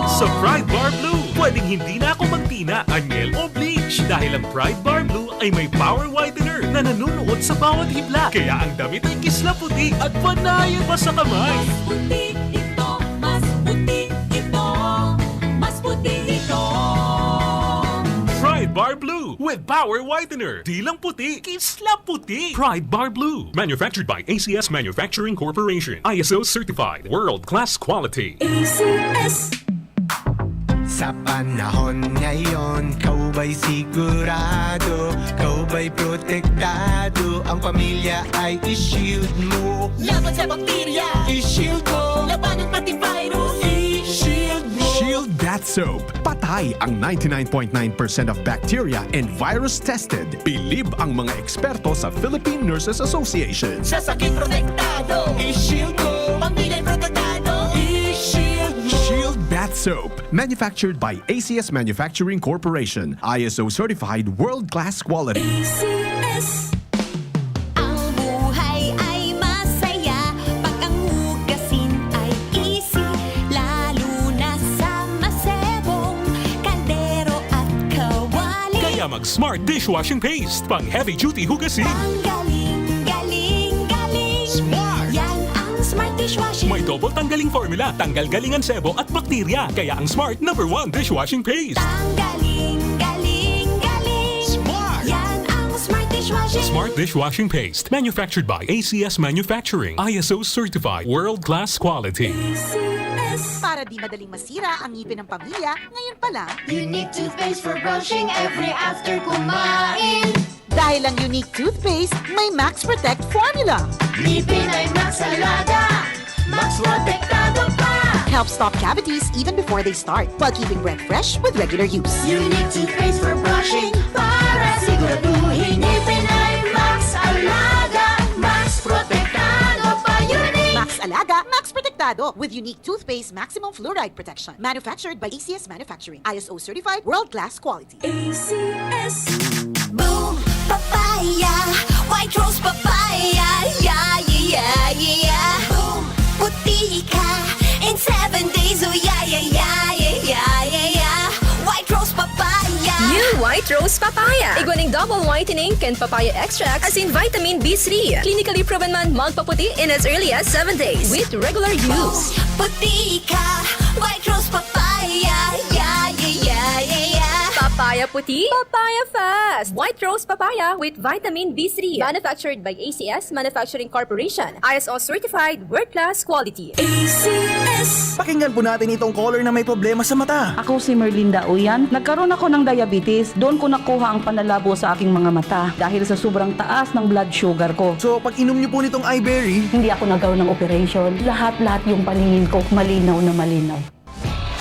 sa Pride Bar Blue. Pwedeng hindi na ako magtina, anyel o bleach dahil ang Pride Bar Blue ay may power whitener na nanunuot sa bawat hibla. Kaya ang damit ay kisla puti at panayan pa sa kamay. Mas puti ito, mas puti ito, mas puti ito. Pride Bar Blue with power whitener. Di lang puti, kisla puti. Pride Bar Blue. Manufactured by ACS Manufacturing Corporation. ISO certified. World-class quality. ACS. Sa panahon ngayon, kau ba'y sigurado? Kau ba'y protektado? Ang pamilya ay i-shield mo. Laban sa bakterya, I-shield mo. labanan pati virus, I-shield mo. Shield Bath Soap. Patay ang 99.9% of bacteria and virus tested. Bilib ang mga eksperto sa Philippine Nurses Association. sa sakit protektado, I-shield mo. pamilya'y protektado. I-shield mo. Shield Bath Soap, manufactured by ACS Manufacturing Corporation, ISO certified world-class quality. ACS. Ang buhay ay masaya pag ang hugasin ay easy, lalo na sa masebong kaldero at kawali. Kaya mag-Smart Dishwashing Paste, pang heavy-duty hugasin. Ang galing, galing, galing. Smart! Yan ang Smart Dishwashing. May double tanggaling formula, tanggal galingan sebo at bakterya. Kaya ang Smart #1 Dishwashing Paste. Ang galing, galing, galing. Smart! Yan ang Smart Dishwashing. Smart Dishwashing Paste, manufactured by ACS Manufacturing, ISO certified, world-class quality. ACS. Para di madaling masira ang ngipin ng pamilya, ngayon pa lang, Unique toothpaste for brushing every after kumain. dahil ang Unique Toothpaste, may Max Protect formula. Ngipin ay Max Alaga, Max Protektado pa. Helps stop cavities even before they start, while keeping breath fresh with regular use. Unique toothpaste for brushing para siguraduhin ngipin ay Max Alaga, Max Protektado pa. Unique. Max Alaga, Max Protectado with Unique Toothpaste Maximum Fluoride Protection. Manufactured by ACS Manufacturing. ISO certified world-class quality. ACS. Boom, papaya, white rose papaya, yeah, yeah, yeah. Boom, puti ka in 7 days, oh yeah, yeah, yeah, yeah, yeah, yeah. White rose papaya. New White Rose Papaya. Iguaning double whitening and papaya extract as in vitamin B3. Clinically proven man magpaputi in as early as 7 days with regular use. Puti ka, white rose papaya, yeah, yeah, yeah, yeah, yeah. Papaya puti, papaya fast. White Rose Papaya with vitamin B3. Manufactured by ACS Manufacturing Corporation. ISO certified world-class quality. ACS. Pakinggan po natin itong caller na may problema sa mata. Ako si Merlinda Uyan. Nagkaroon ako ng diabetes. Doon ko nakuha ang panlalabo sa aking mga mata dahil sa sobrang taas ng blood sugar ko. So, pag inom niyo po nitong iBerry, Hindi ako nagkaroon ng operation. Lahat-lahat yung paningin ko malinaw na malinaw.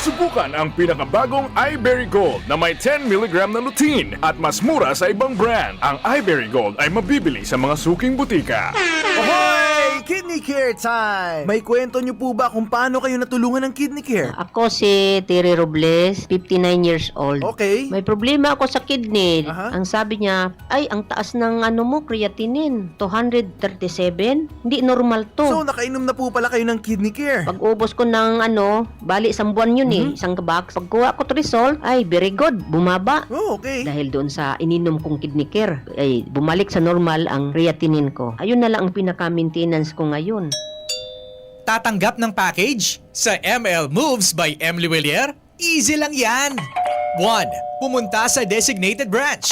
Subukan ang pinakabagong iBerry Gold na may 10 mg na lutein at mas mura sa ibang brand. Ang iBerry Gold ay mabibili sa mga suking butika. Ahoy! Kidney Care time! May kwento niyo po ba kung paano kayo natulungan ng Kidney Care? Ako si Terry Robles, 59 years old. Okay. May problema ako sa kidney. Aha. Ang sabi niya, ay, ang taas ng creatinine, 237. Hindi normal to. So, nakainom na po pala kayo ng Kidney Care. Pag ubos ko ng bali isang buwan yun isang box. Pagkuha ko to result, ay, very good, bumaba. Oh, okay. Dahil doon sa ininom kong Kidney Care, ay, bumalik sa normal ang creatinine ko. Ayun na lang ang pinaka-maintenance ko ngayon. Tatanggap ng package sa ML Moves by Emily Willier? Easy lang yan! 1. Pumunta sa designated branch.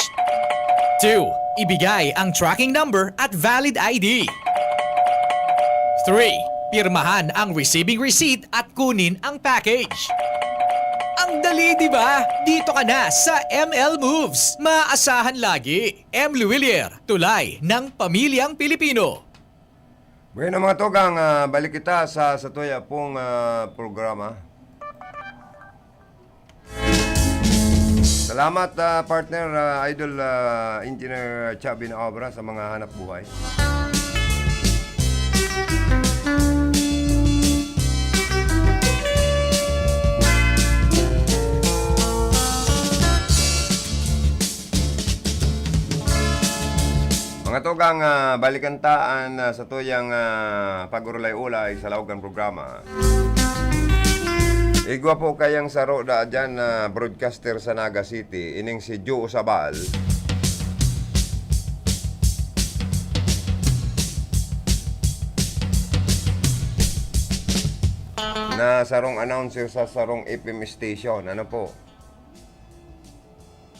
2. Ibigay ang tracking number at valid ID. 3. Pirmahan ang receiving receipt at kunin ang package. Ang dali, di ba? Dito ka na sa ML Moves. Maasahan lagi. Emily Willier, tulay ng pamilyang Pilipino. Bueno mga togang, balik kita sa tuya pong programa. Salamat partner, idol engineer Chabi na Obra sa mga hanap buhay. Mga togang, balikantaan sa tuyang pagurulay-ulay sa laugang programa. Igwa po kayang saro da dyan na broadcaster sa Naga City, ining si Joe Sabal. Na sarong announcer sa sarong FM station, ano po?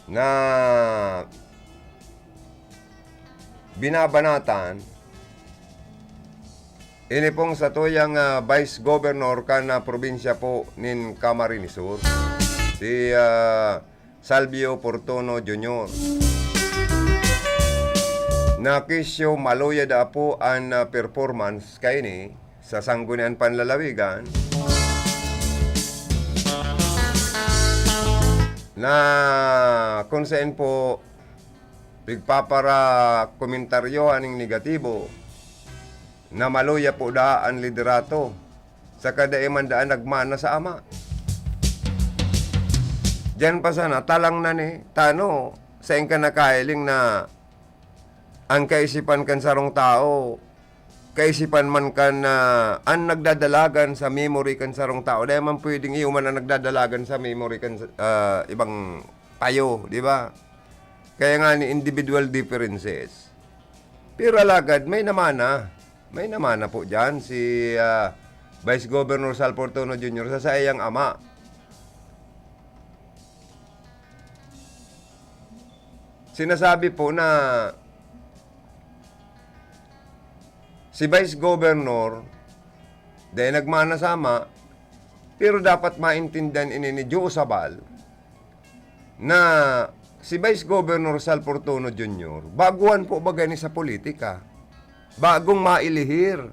Na binabanatan ini pong sa tuyang Vice Governor kan na probinsya po nin Camarines Sur, si Salvio Portono Jr. Nakisyo maluya da po ang performance kay ni sa Sangguniang Panlalawigan na kung saan po pigpapara komentaryo aning negatibo na maluya po da ang liderato sa kadaiman daan nagmana sa ama. Diyan pa sana, talang na ni, tano, sa ka nakailing na ang kaisipan kan sarong tao, kaisipan man kan ang nagdadalagan sa memory kan sarong tao, dahil man pwedeng iyo man ang nagdadalagan sa memory kan ibang payo, di ba? Kaya nga ni individual differences. Pero alagad, may namana po dyan si Vice Governor Sal Portono Jr. sa sayang ama. Sinasabi po na si Vice Governor dahil nagmana sama, pero dapat maintindihan ini ni Joe Sabal na si Vice Governor Sal Portono Jr. baguhan po bagay ni sa politika. Bagong mailihir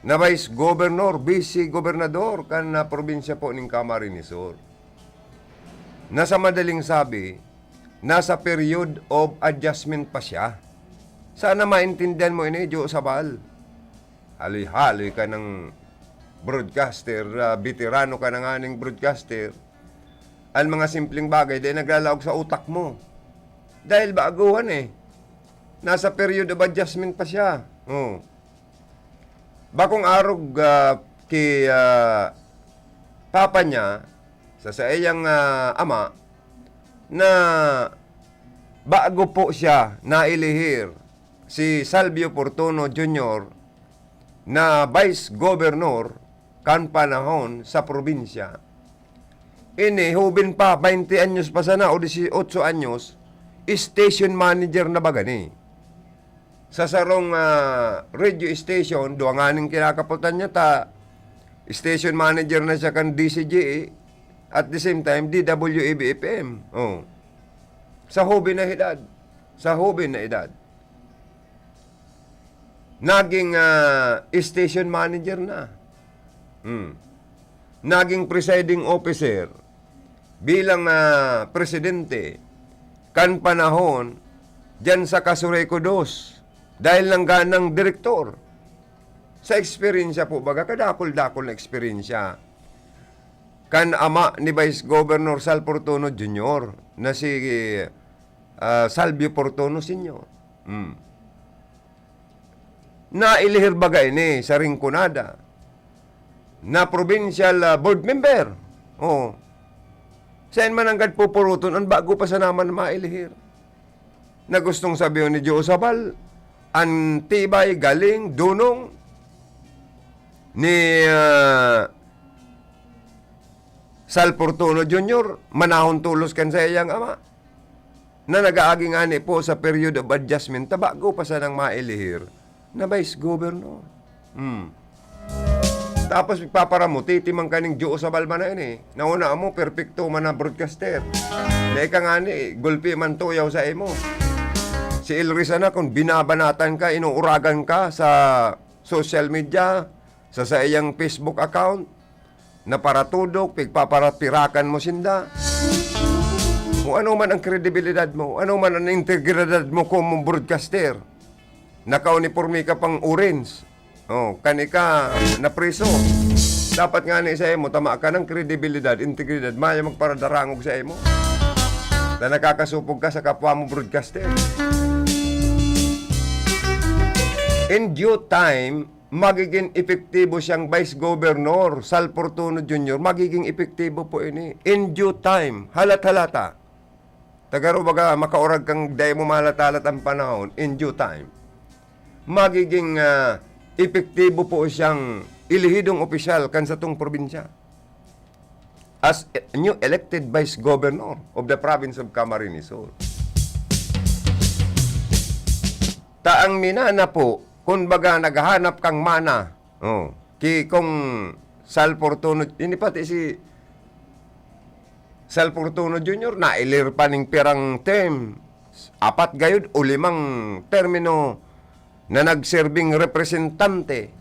na Vice Governor, Vice Gobernador kan na probinsya po ng Camarines Sur. Nasa madaling sabi, nasa period of adjustment pa siya. Sana maintindihan mo ini, Joe Sabal. Haloy-haloy ka ng broadcaster, veterano ka ng aning broadcaster. Ang mga simpleng bagay, dahil naglalaog sa utak mo. Dahil baguhan nasa period of adjustment pa siya. Bakong arog kay papa niya, sa iyang ama, na bago po siya nailihir si Salvio Portono Jr. na Vice Governor kan panahon sa probinsya. Ini, hubin pa, 20 anyos pa sana o 18 anyos, station manager na ba gani? Sa sarong radio station, duwanganing kinakaputan niya station manager na siya kan DCGA, at the same time, DWAB-FM. Sa hobby na edad. Naging station manager na. Naging presiding officer bilang presidente kan panahon dyan sa Casureco 2 dahil lang ganang direktor. Sa eksperyensya po baga, kadakol-dakol na eksperyensya kan ama ni Vice Governor Sal Portono Jr. na si Salvio Portono Sr. Nailihir bagay ni sa Rinconada na provincial board member. Saan man ang pupuruton ang bago pa sa naman mailihir. Na gustong sabihin ni Joe Sabal, ang tibay galing dunong ni Sal Portono Jr. manahon tulos kan sa iyang ama na nag-aaging ani po sa period of adjustment bago pa sa nang mailihir na Vice Governor. Tapos ipapara mo, titimang kaning Joe Sabal man na ini. Nauna mo, perfecto man na broadcaster. Leka nga ni, gulpi man tuyaw sa imo. Si Elrisa na, kung binabanatan ka, inuuragan ka sa social media, sa iyang Facebook account, na para tudok, pigpaparapirakan mo sinda. Kung ano man ang kredibilidad mo, ano man ang integridad mo kung broadcaster, naka-uniforme ka pang orange, kanika na preso. Dapat nga ni sa imo, tama ka ng kredibilidad, integridad, maya magparadarangog sa imo. Na nakakasupog ka sa kapwa mo broadcaster. In due time, magiging epektibo siyang Vice Governor Sal Portono Jr. Magiging epektibo po ini. In due time, halat-halata. Tagaro baga makaurag kang day mo mahalatalat ang panahon, in due time. Magiging epektibo po siyang ilihidong opisyal kan sa tong probinsya. As a new elected Vice Governor of the province of Camarines Sur. Taang minana po, kung baga naghahanap kang mana, kung Sal Portono, hindi pati si Sal Portono Jr. nailir pa ng pirang term, 4 gayud o 5 termino na nagserbing representante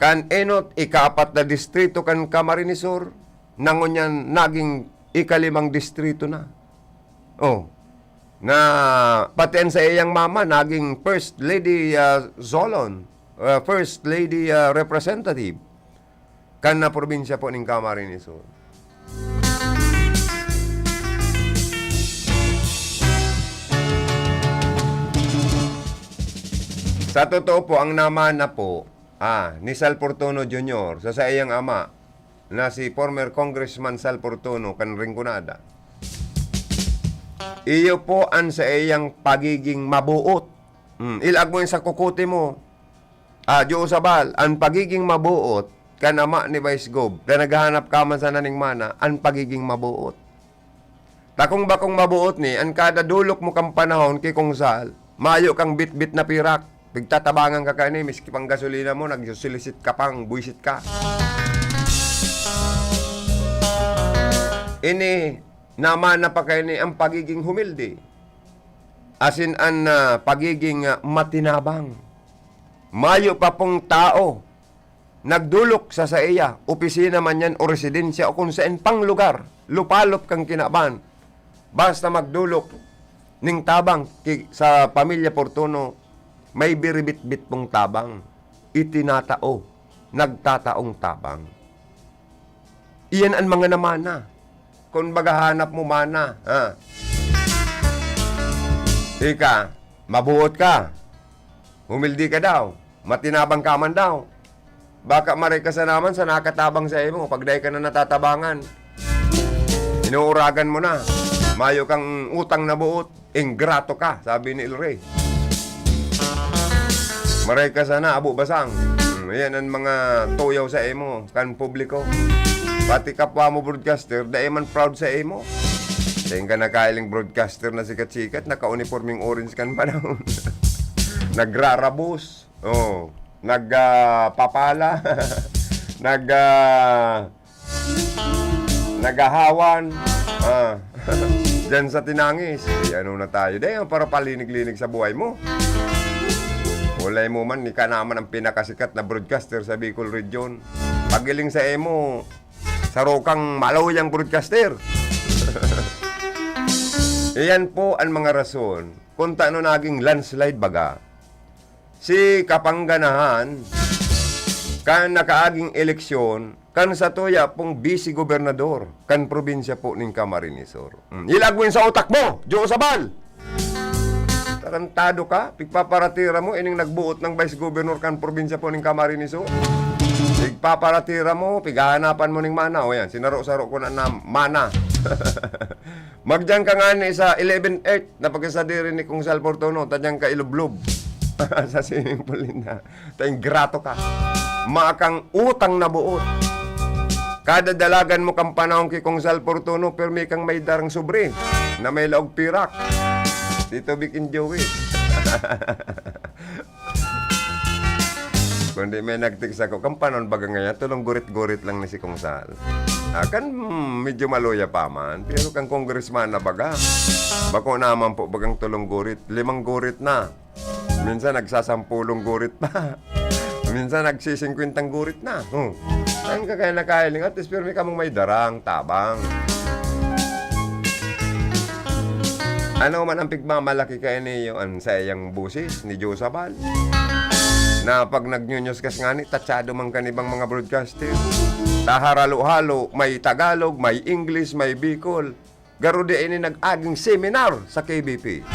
kan enot ika-4 na distrito kan Camarines Sur, nangunyan naging ika-5 distrito na. Na paten sa iyang mama naging First Lady Zolon, First Lady Representative kan na probinsya po ng Camarines Sur. Sa totoo po, ang namana po, ni Sal Portono Jr. sa iyang ama, na si former Congressman Sal Portono, kan Rinconada. Iyo po ang sa iyang pagiging mabuot. Ilag mo yung sa kukuti mo. Joe Sabal, ang pagiging mabuot, kanama ni Vice Gov, na naghahanap ka man sa naning mana, ang pagiging mabuot. Takong bakong mabuot ni, ang kada dulok mo kang panahon kay Kung Sal, mayo kang bit-bit na pirak. Pagtatabangan ka kani, miski pang gasolina mo, nagsusilisit ka pang, buisit ka. Ini, naman na pa kayo ni ang pagiging humilde. Asin an pagiging matinabang. Mayo pa pong tao, nagdulok sa iya, opisina man yan o residensya o kung saan pang lugar, lupalop kang kinaban. Basta magdulok ning tabang sa pamilya Portono, may biribit-bit pong tabang, itinatao, nagtataong tabang. Iyan ang mga namana. Kung bagahanap mo mana, Ika, mabuot ka, humildi ka daw, matinabang ka man daw. Baka maray ka sa naman sa nakatabang sa imo, pagday ka na natatabangan. Inuuragan mo na, mayo kang utang na buot, ingrato ka, sabi ni El Rey. Maray ka sana, abo basang. Yan ang mga tuyaw sa imo, kan publiko. Pati kapwa mo broadcaster, dahil man proud sa imo. Dahil ka nakailing broadcaster na sikat-sikat, naka-uniforming orange kan pa daw. Nagrarabos. Nagpapala. Nagahawan. Diyan sa tinangis. Ano na tayo? Dahil para palinig-linig sa buhay mo. Walay mo man, ika naman ang pinakasikat na broadcaster sa Bicol Region. Pagiling sa emo, sarokang malawiyang broadcaster. Iyan po ang mga rason kung taano naging landslide baga. Si Kapangganahan, kan nakaaging eleksyon, kan sa tuya pong vice gobernador, kan probinsya po ng Camarines Sur. Ilagwin sa utak mo, Joe Sabal! Tarantado ka, pigpaparatira mo, ining nagbuot ng vice governor kan probinsya po ng Camarines Sur. Pigpaparatira mo, pighahanapan mo ng mana. O yan, sinaro-saro ko na mana. Magdiyan ka nga ni sa 11-8 na pagkasadiri ni Kung Sal Portono, tadyang ka ilublob. Sa swimming pool na. Tayong grato ka. Maakang utang na buot. Kada dalagan mo kang panahon kay Kung Sal Portono, pero may kang may darang sobre na may laog pirak. Dito bikin Joey. Kundi may nag-text ako, kampanon baga ngayon, tulong gurit-gurit lang ni si Kung Sal. Kan medyo maloya pa man, pero kang congressman na baga. Bako naman po bagang tulong gurit, 5 gurit na. Minsan nagsasampulong gurit pa. Minsan nagsisingkwintang gurit na. Saan ka kaya nakailing? At least pero may kamong may darang, tabang. Ano man ang pigmamalaki kayo niyo ang sayang busis ni Joe Sabal? Na pag nag-news kas nga ni, tatsado man kanibang mga broadcaster. Taharalo-halo, may Tagalog, may English, may Bicol. Garo di ini nag-aging seminar sa KBP.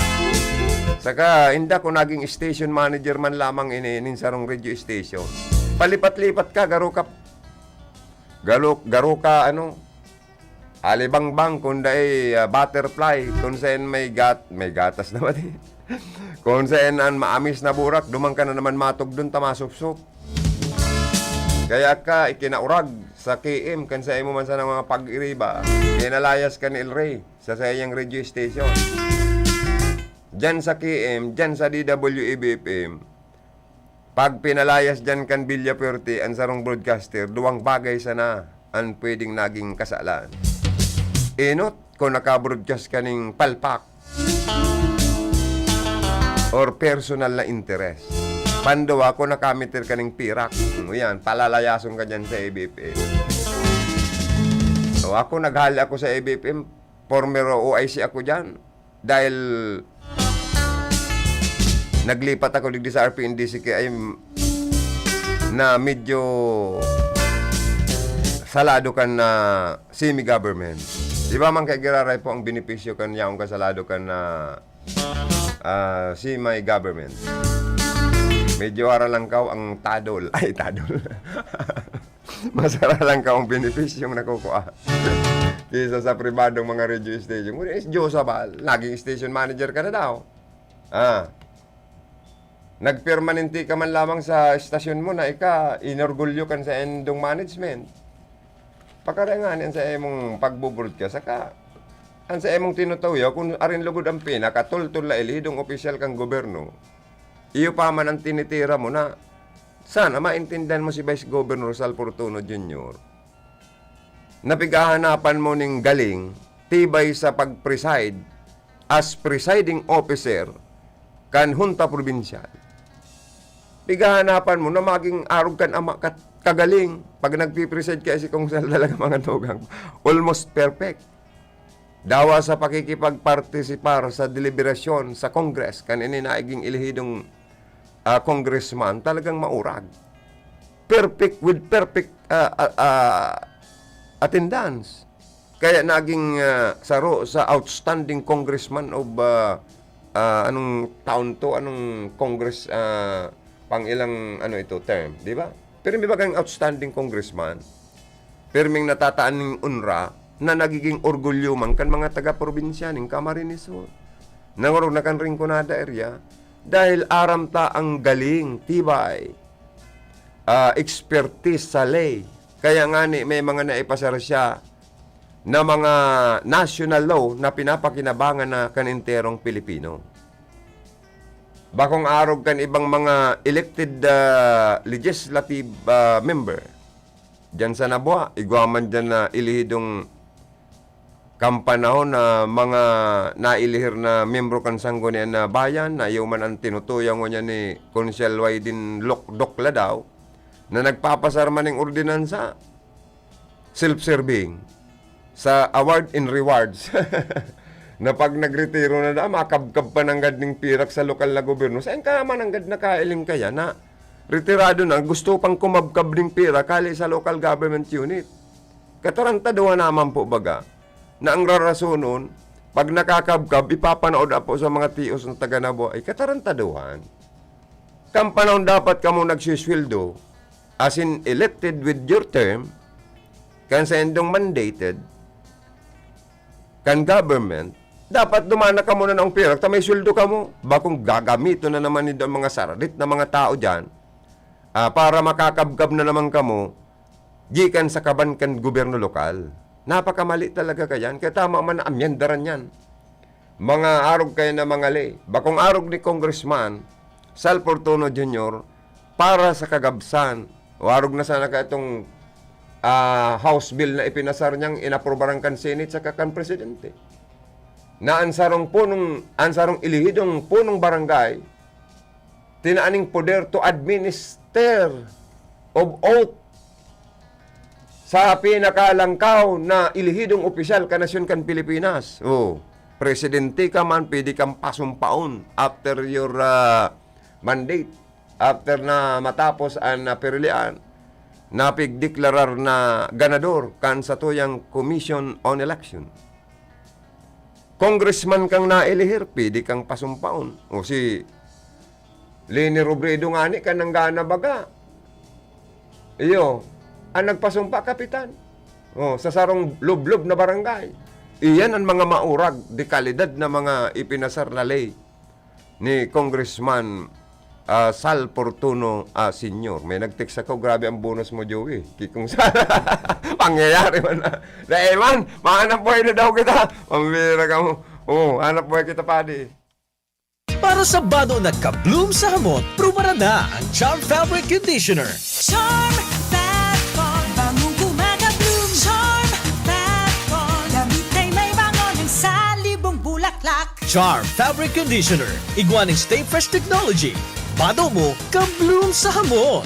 Saka, inda ko naging station manager man lamang ini sarong radio station. Palipat-lipat ka, garo ka, alibangbang, kunday butterfly, kung saan may gatas naman eh. Kung saan ang maamis na burak, dumang ka na naman matog dun, tamasupsup. Kaya ka ikinaurag sa KM, kan sa imo man sa mga pag-iriba, kinalayas ka ni El Rey sa sayang radio station. Diyan sa KM, diyan sa DWEBFM, pag pinalayas diyan kan Villa Puerte, ang sarong broadcaster, duwang bagay sana ang pwedeng naging kasalan. Inot, kung naka-broadcast ka ng palpak or personal na interest. Pandawa, kung nakamitir ka ng pirak. Yan, palalayason ka dyan sa ABFM. So, ako, naghali ako sa ABFM. Former OIC ako dyan. Dahil naglipat ako digdi sa RPNDCK ay na medyo salado kan na semi-government. Di ba man kay giraray po ang benepisyo kan yaong kasalado kan na semi-government. medyo aralangkaw ang tadol. Ay, tadol. Mas aralangkaw ang benefisyong nakukuha. Kaysa sa pribadong mga radio station. Kung is Diyos Abal, naging station manager ka na daw. Nagpermanente ka man lamang sa estasyon mo na inorgulyo kan sa endong management. Pakarangan yan sa emong pagbubroadcast. Saka, ang sa emong tinutuyo, kung arin lugod ang pinakatultul la ilhidong opisyal kang goberno, iyo pa man ang tinitira mo na sana maintindihan mo si Vice Governor Sal Fortuno Jr. Napigahanapan mo ning galing, tibay sa pag-preside as presiding officer kan Hunta Provincial. Pigahanapan mo na maging arog kan ama kagaling. Pag nagpipreside kaya si Kong Sal talaga mga tugang, almost perfect. Dawa sa pakikipagpartisipar sa deliberasyon sa Congress, kanini naiging ilihidong congressman, talagang maurag. Perfect with perfect attendance. Kaya naging saro sa outstanding congressman of anong taon to, anong congress pang ilang term, di ba? Pero may bagang outstanding congressman, perming natataan ng UNRA na nagiging orgulyo man kan mga taga-probinsya ng Camarines Sur. Nangorog na kan Rinconada area dahil aramta ang galing, tibay, expertise sa lay. Kaya nga may mga naipasara siya na mga national law na pinapakinabangan na kaninterong Pilipino. Bakong arog kan ibang mga elected legislative member. Diyan sa Nabua, igwaman dyan na ilihidong kampanahon na mga nailihir na membro kan sanggunian na bayan na man ang tinutuyang mo niya ni Consiel Waidin Dokla daw na nagpapasar man ng ordinansa self-serving sa award and rewards na pag nagretiro na da makabkab pa ng gadning pirak sa lokal na gobyerno. Saan ka man ang gad na kailing kaya na retirado na gusto pang kumabkab ng pira kali sa local government unit. Katarantaduhan naman po baga na ang rarasonon pag nakakabkab ipapanood po sa mga tios ng taga Nabua ay katarantaduhan. Kampanahon dapat ka mo nagsusweldo as in elected with your term kan sa endong mandated kan government, dapat dumana ka muna ng pera ta may sweldo ka mo. Bakong gagamito na naman nito ang mga saradit na mga tao dyan para makakabgab na naman ka mo gikan sa kaban kan gobyerno lokal. Napakamali talaga kayan. Kaya tama man na amyandaran yan. Mga arog kayo na mga lay. Bakong arog ni Congressman Sal Fortuno Jr. para sa kagabsan. O arog na sana ka itong House Bill na ipinasar niyang inaprobaran kan Senate sa kan Presidente. Na ansarong ilihidong punong barangay, tinaaning poder to administer of oath sa pinakalangkaw na ilihidong opisyal ka nasyon kan Pilipinas. Presidente ka man, pwede kang pasumpaon after your mandate, after na matapos ang perilian, napigdeklarar na ganador kan sa tuyang Commission on Election. Congressman kang nailihir, pwede kang pasumpaon. Si Leni Robredo nga ni kan nang gana baga. Ang nagpasumpa, kapitan. Sa sarong lublob na barangay. Iyan ang mga maurag de kalidad na mga ipinasar na lay ni Congressman Sal Fortuno Sr. May nag-text ako, grabe ang bonus mo, Joey. Kikong sana. Pangyayari man na. Eman, mahanap buhay na daw kita. Pambira ka mo. Hanap buhay kita, padi. Para sa bado nagka-bloom sa hamon, prumara na ang Charm Fabric Conditioner. Charm Fat-Con, bangong kumaga-bloom. Charm Fat-Con, damit ay may bango ng salibong bulaklak. Charm Fabric Conditioner, igwaning Stay Fresh Technology. Bado mo, ka-bloom sa hamon.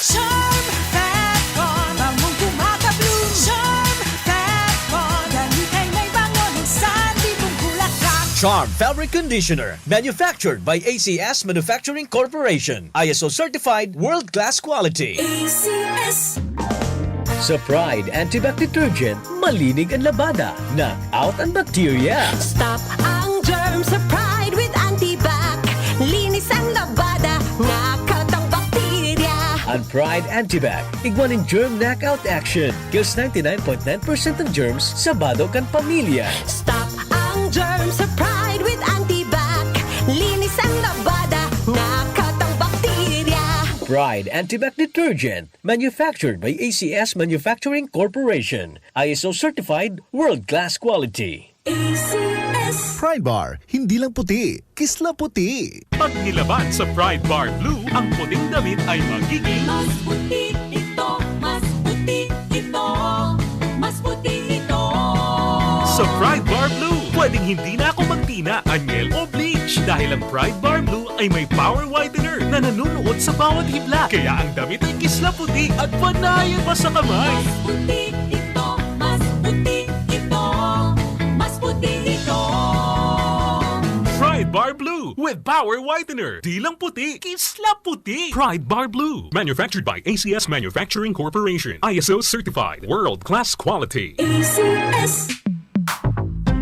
Charm Fat-Con, bangong kumaga-bloom. Charm Fat-Con, damit ay may bango ng salibong bulaklak. Charm Fabric Conditioner, manufactured by ACS Manufacturing Corporation. ISO certified, world-class quality. ACS. Sa Pride Antibac Detergent, malinig ang labada. Knock out ang bacteria. Stop ang germs sa Pride with Antibac. Linis ang labada, nga Ang Pride Antibac, igwaning germ knockout action. Kills 99.9% ng germs sa bado kan pamilya. Stop ang germs sa Pride with Antibac. Linis ang labada, nakatang bakterya. Pride Antibac Detergent, manufactured by ACS Manufacturing Corporation. ISO certified, world-class quality. ACS. Pride Bar, hindi lang puti, kisla puti. Pag nilaban sa Pride Bar Blue, ang puting damit ay magiging Mas puti ito, mas puti ito, mas puti ito. sa Pride Bar Blue. Pwedeng hindi na ako magtina, anyel o bleach dahil ang Pride Bar Blue ay may power whitener na nanunuot sa bawat hibla. Kaya ang damit ay kisla puti at panayan pa sa kamay. Mas puti ito, mas puti ito, mas puti ito. Pride Bar Blue with power whitener. Di lang puti, kisla puti. Pride Bar Blue. Manufactured by ACS Manufacturing Corporation. ISO certified. World-class quality. ACS.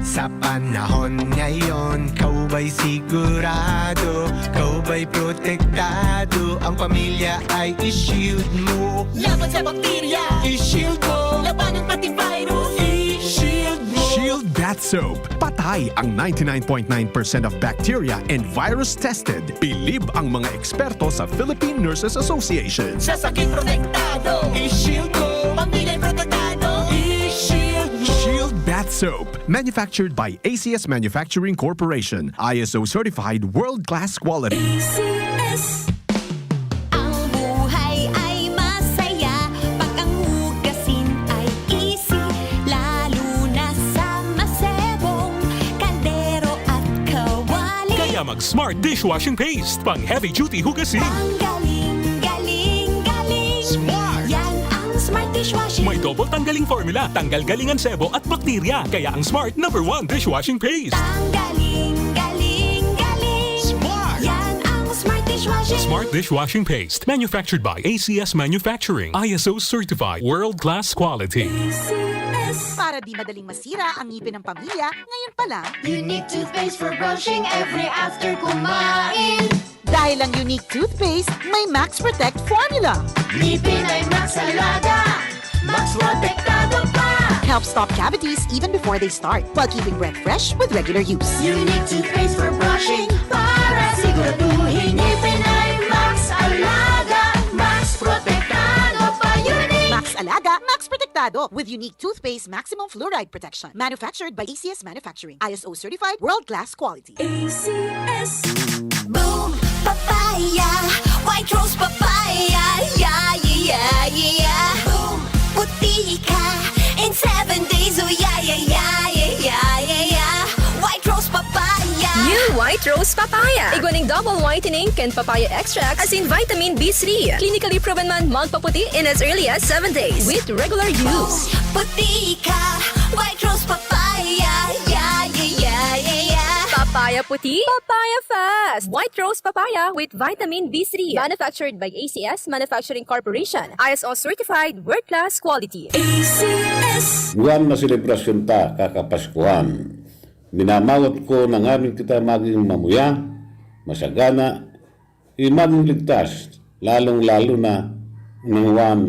Sa panahon ngayon, kau ba'y sigurado? Kau ba'y protektado? Ang pamilya ay i-shield mo. Laban sa bakterya, I-shield mo. labanan pati virus. I-shield mo. Shield Bath Soap. Patay ang 99.9% of bacteria and virus tested. Bilib ang mga eksperto sa Philippine Nurses Association. Sa sakit protektado, I-shield mo. pamilya'y protektado. I-shield mo. Shield Bath Soap. Manufactured by ACS Manufacturing Corporation. ISO certified world-class quality. ACS. Ang buhay ay masaya pag ang hugasin ay easy, lalo na sa masebong kaldero at kawali. Kaya mag-Smart Dishwashing Paste. Pang heavy-duty hugasin. Ang galing, galing, galing. Smart. Yan ang Smart Dishwashing. May double tanggaling formula. Tanggal galingan sebo at bakterya. Kaya ang Smart #1 Dishwashing Paste. Ang galing, galing, galing. Smart. Yan ang Smart Dishwashing. Smart Dishwashing Paste. Manufactured by ACS Manufacturing. ISO certified. World-class quality. ACS. Para di madaling masira ang ngipin ng pamilya, ngayon pa lang, Unique toothpaste for brushing every after kumain. dahil ang unique toothpaste, may Max Protect formula. Ngipin ay Max Alaga, Max Protektado pa. Helps stop cavities even before they start, while keeping breath fresh with regular use. Unique toothpaste for brushing para siguraduhin ngipin ay Max Alaga, Max Protektado pa. Unique. Max Alaga, Max Protectado with unique toothpaste maximum fluoride protection. Manufactured by ACS Manufacturing. ISO certified world-class quality. ACS. Boom, papaya, white rose papaya, yeah, yeah, yeah. Boom, puti ka in 7 days, oh yeah, yeah, yeah, yeah, yeah, yeah. White rose papaya. New White Rose Papaya. Igwaning double whitening and papaya extract as in vitamin B3. Clinically proven man magpaputi in as early as 7 days with regular use. Puti ka, white rose papaya, yeah, yeah, yeah, yeah, yeah. Papaya puti, papaya fast. White Rose Papaya with vitamin B3. Manufactured by ACS Manufacturing Corporation. ISO certified world-class quality. ACS. Buwan na selebrasyon ta kakapaskuhan. Minamawat ko ng aming kita maging mamuya, masagana, maging ligtas, lalong-lalo na ng buwan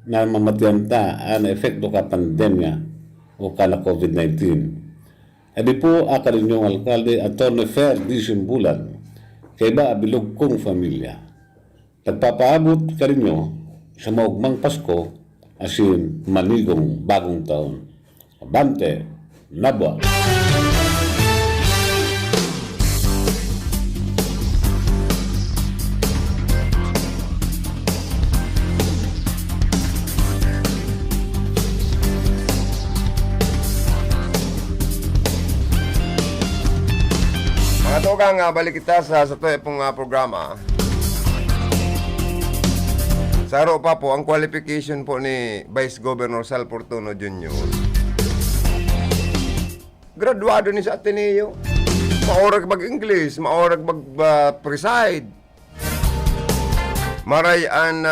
na mamatiyan ta ang epekto ka pandemya o ka na COVID-19. Edi po akal inyong alkalde Atty. Fer Disimbulan, kay ba abilog kong familia. Nagpapaabot ka rinyo sa maugmang Pasko asin manigong bagong taon. Abante, Nabwa. Mga tugang, balik kita sa ito pong programa. Sa aro pa po, ang qualification po ni Vice Governor Sal Fortuno Jr. Graduado ni sa Ateneo. Maorag mag-English, maorag mag-preside. Maray an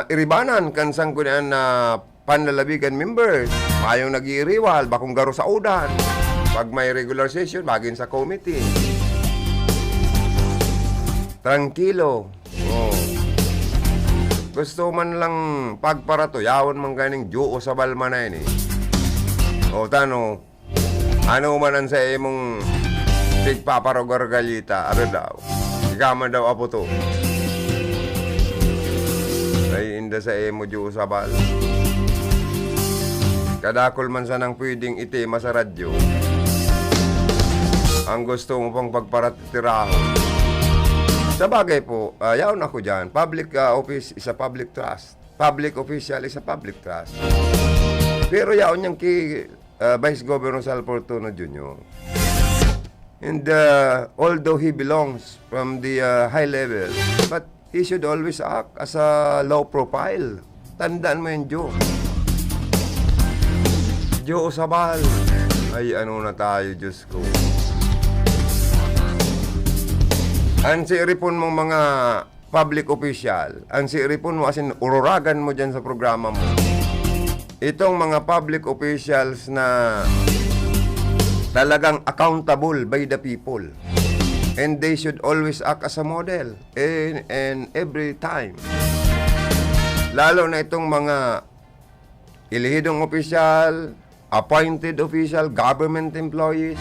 iribanan kan sangkunian na panlalabigan members. Mayong nag-iiriwal, bakong garo sa udan. Pag may regular session, bagin sa committee. Tranquilo. Oh. Gusto man lang pagparato, yawon man ganing Diyo o sa balma na yun O tano, ano man ang sa imong tigpaparogargalita, ano daw? Ikaman daw apo to. Ay inda sa imo Diyo sa bal. Kadakol man sanang pwedeng itima sa radyo. Ang gusto mo pang pagparatiraho. Sa bagay po, yaon ako dyan. Public office is a public trust. Public official is a public trust. Pero yaon niyang ki Vice Governor Sal Portono Jr. And although he belongs from the high level, but he should always act as a low profile. Tandaan mo yun, Joe. Joe Sabal. Ay, ano na tayo, Diyos ko. Ang siiripon mong mga public official, ang siiripon mo, asin ururagan mo dyan sa programa mo. Itong mga public officials na talagang accountable by the people. And they should always act as a model in every time. Lalo na itong mga ilihidong official, appointed official, government employees,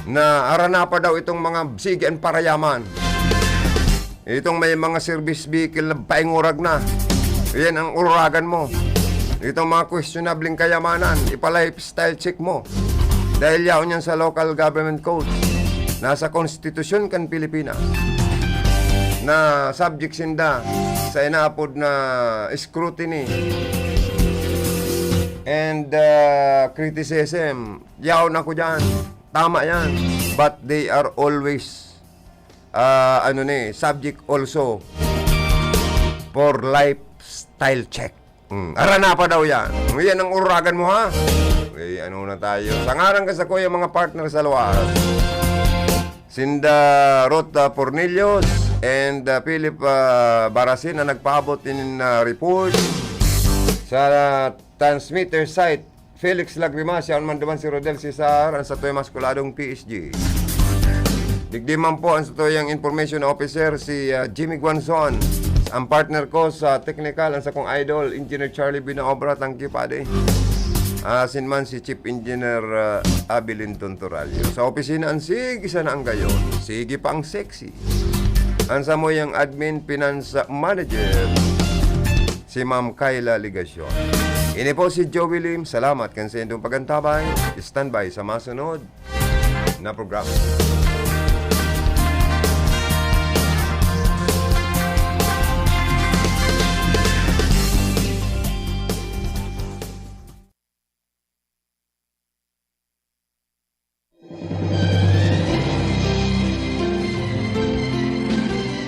na arana pa daw itong mga sige and parayaman. Itong may mga service vehicle na paingurag na. Yan ang ururagan mo. Itong mga questionabling kayamanan, ipa-lifestyle check mo. Dahil yaon yan sa local government code. Nasa konstitusyon kan Pilipinas. Na subject sinda sa inaapod na scrutiny and criticism. Yaon ako dyan. Tama yan. But they are always subject also for lifestyle check. Arana pa daw yan. Yan ang ururagan mo, ha? Okay, ano na tayo. Sangaran ka sa kuya mga partner sa luwas. Sinda Rota Pornillos and Philip Barasin na nagpaabot in report sa transmitter site Felix Lagrimas, siya man duman si Rodel Cesar, ang satoy maskuladong PSG. Digdiman po ang satoyang information officer si Jimmy Guanzon. Ang partner ko sa technical, ang sakong idol, Engineer Charlie Binaobra, thank you pade. Sinman si Chief Engineer Abilin Tontoralio. Sa opisina, ang sige sana ang gayon. Sige pa ang sexy. Ang samoyang admin finance manager, si Ma'am Kayla Ligasyon. Ini po si Joey Lim. Salamat kan sa inyong pagantabay. Stand by sa masunod na programa.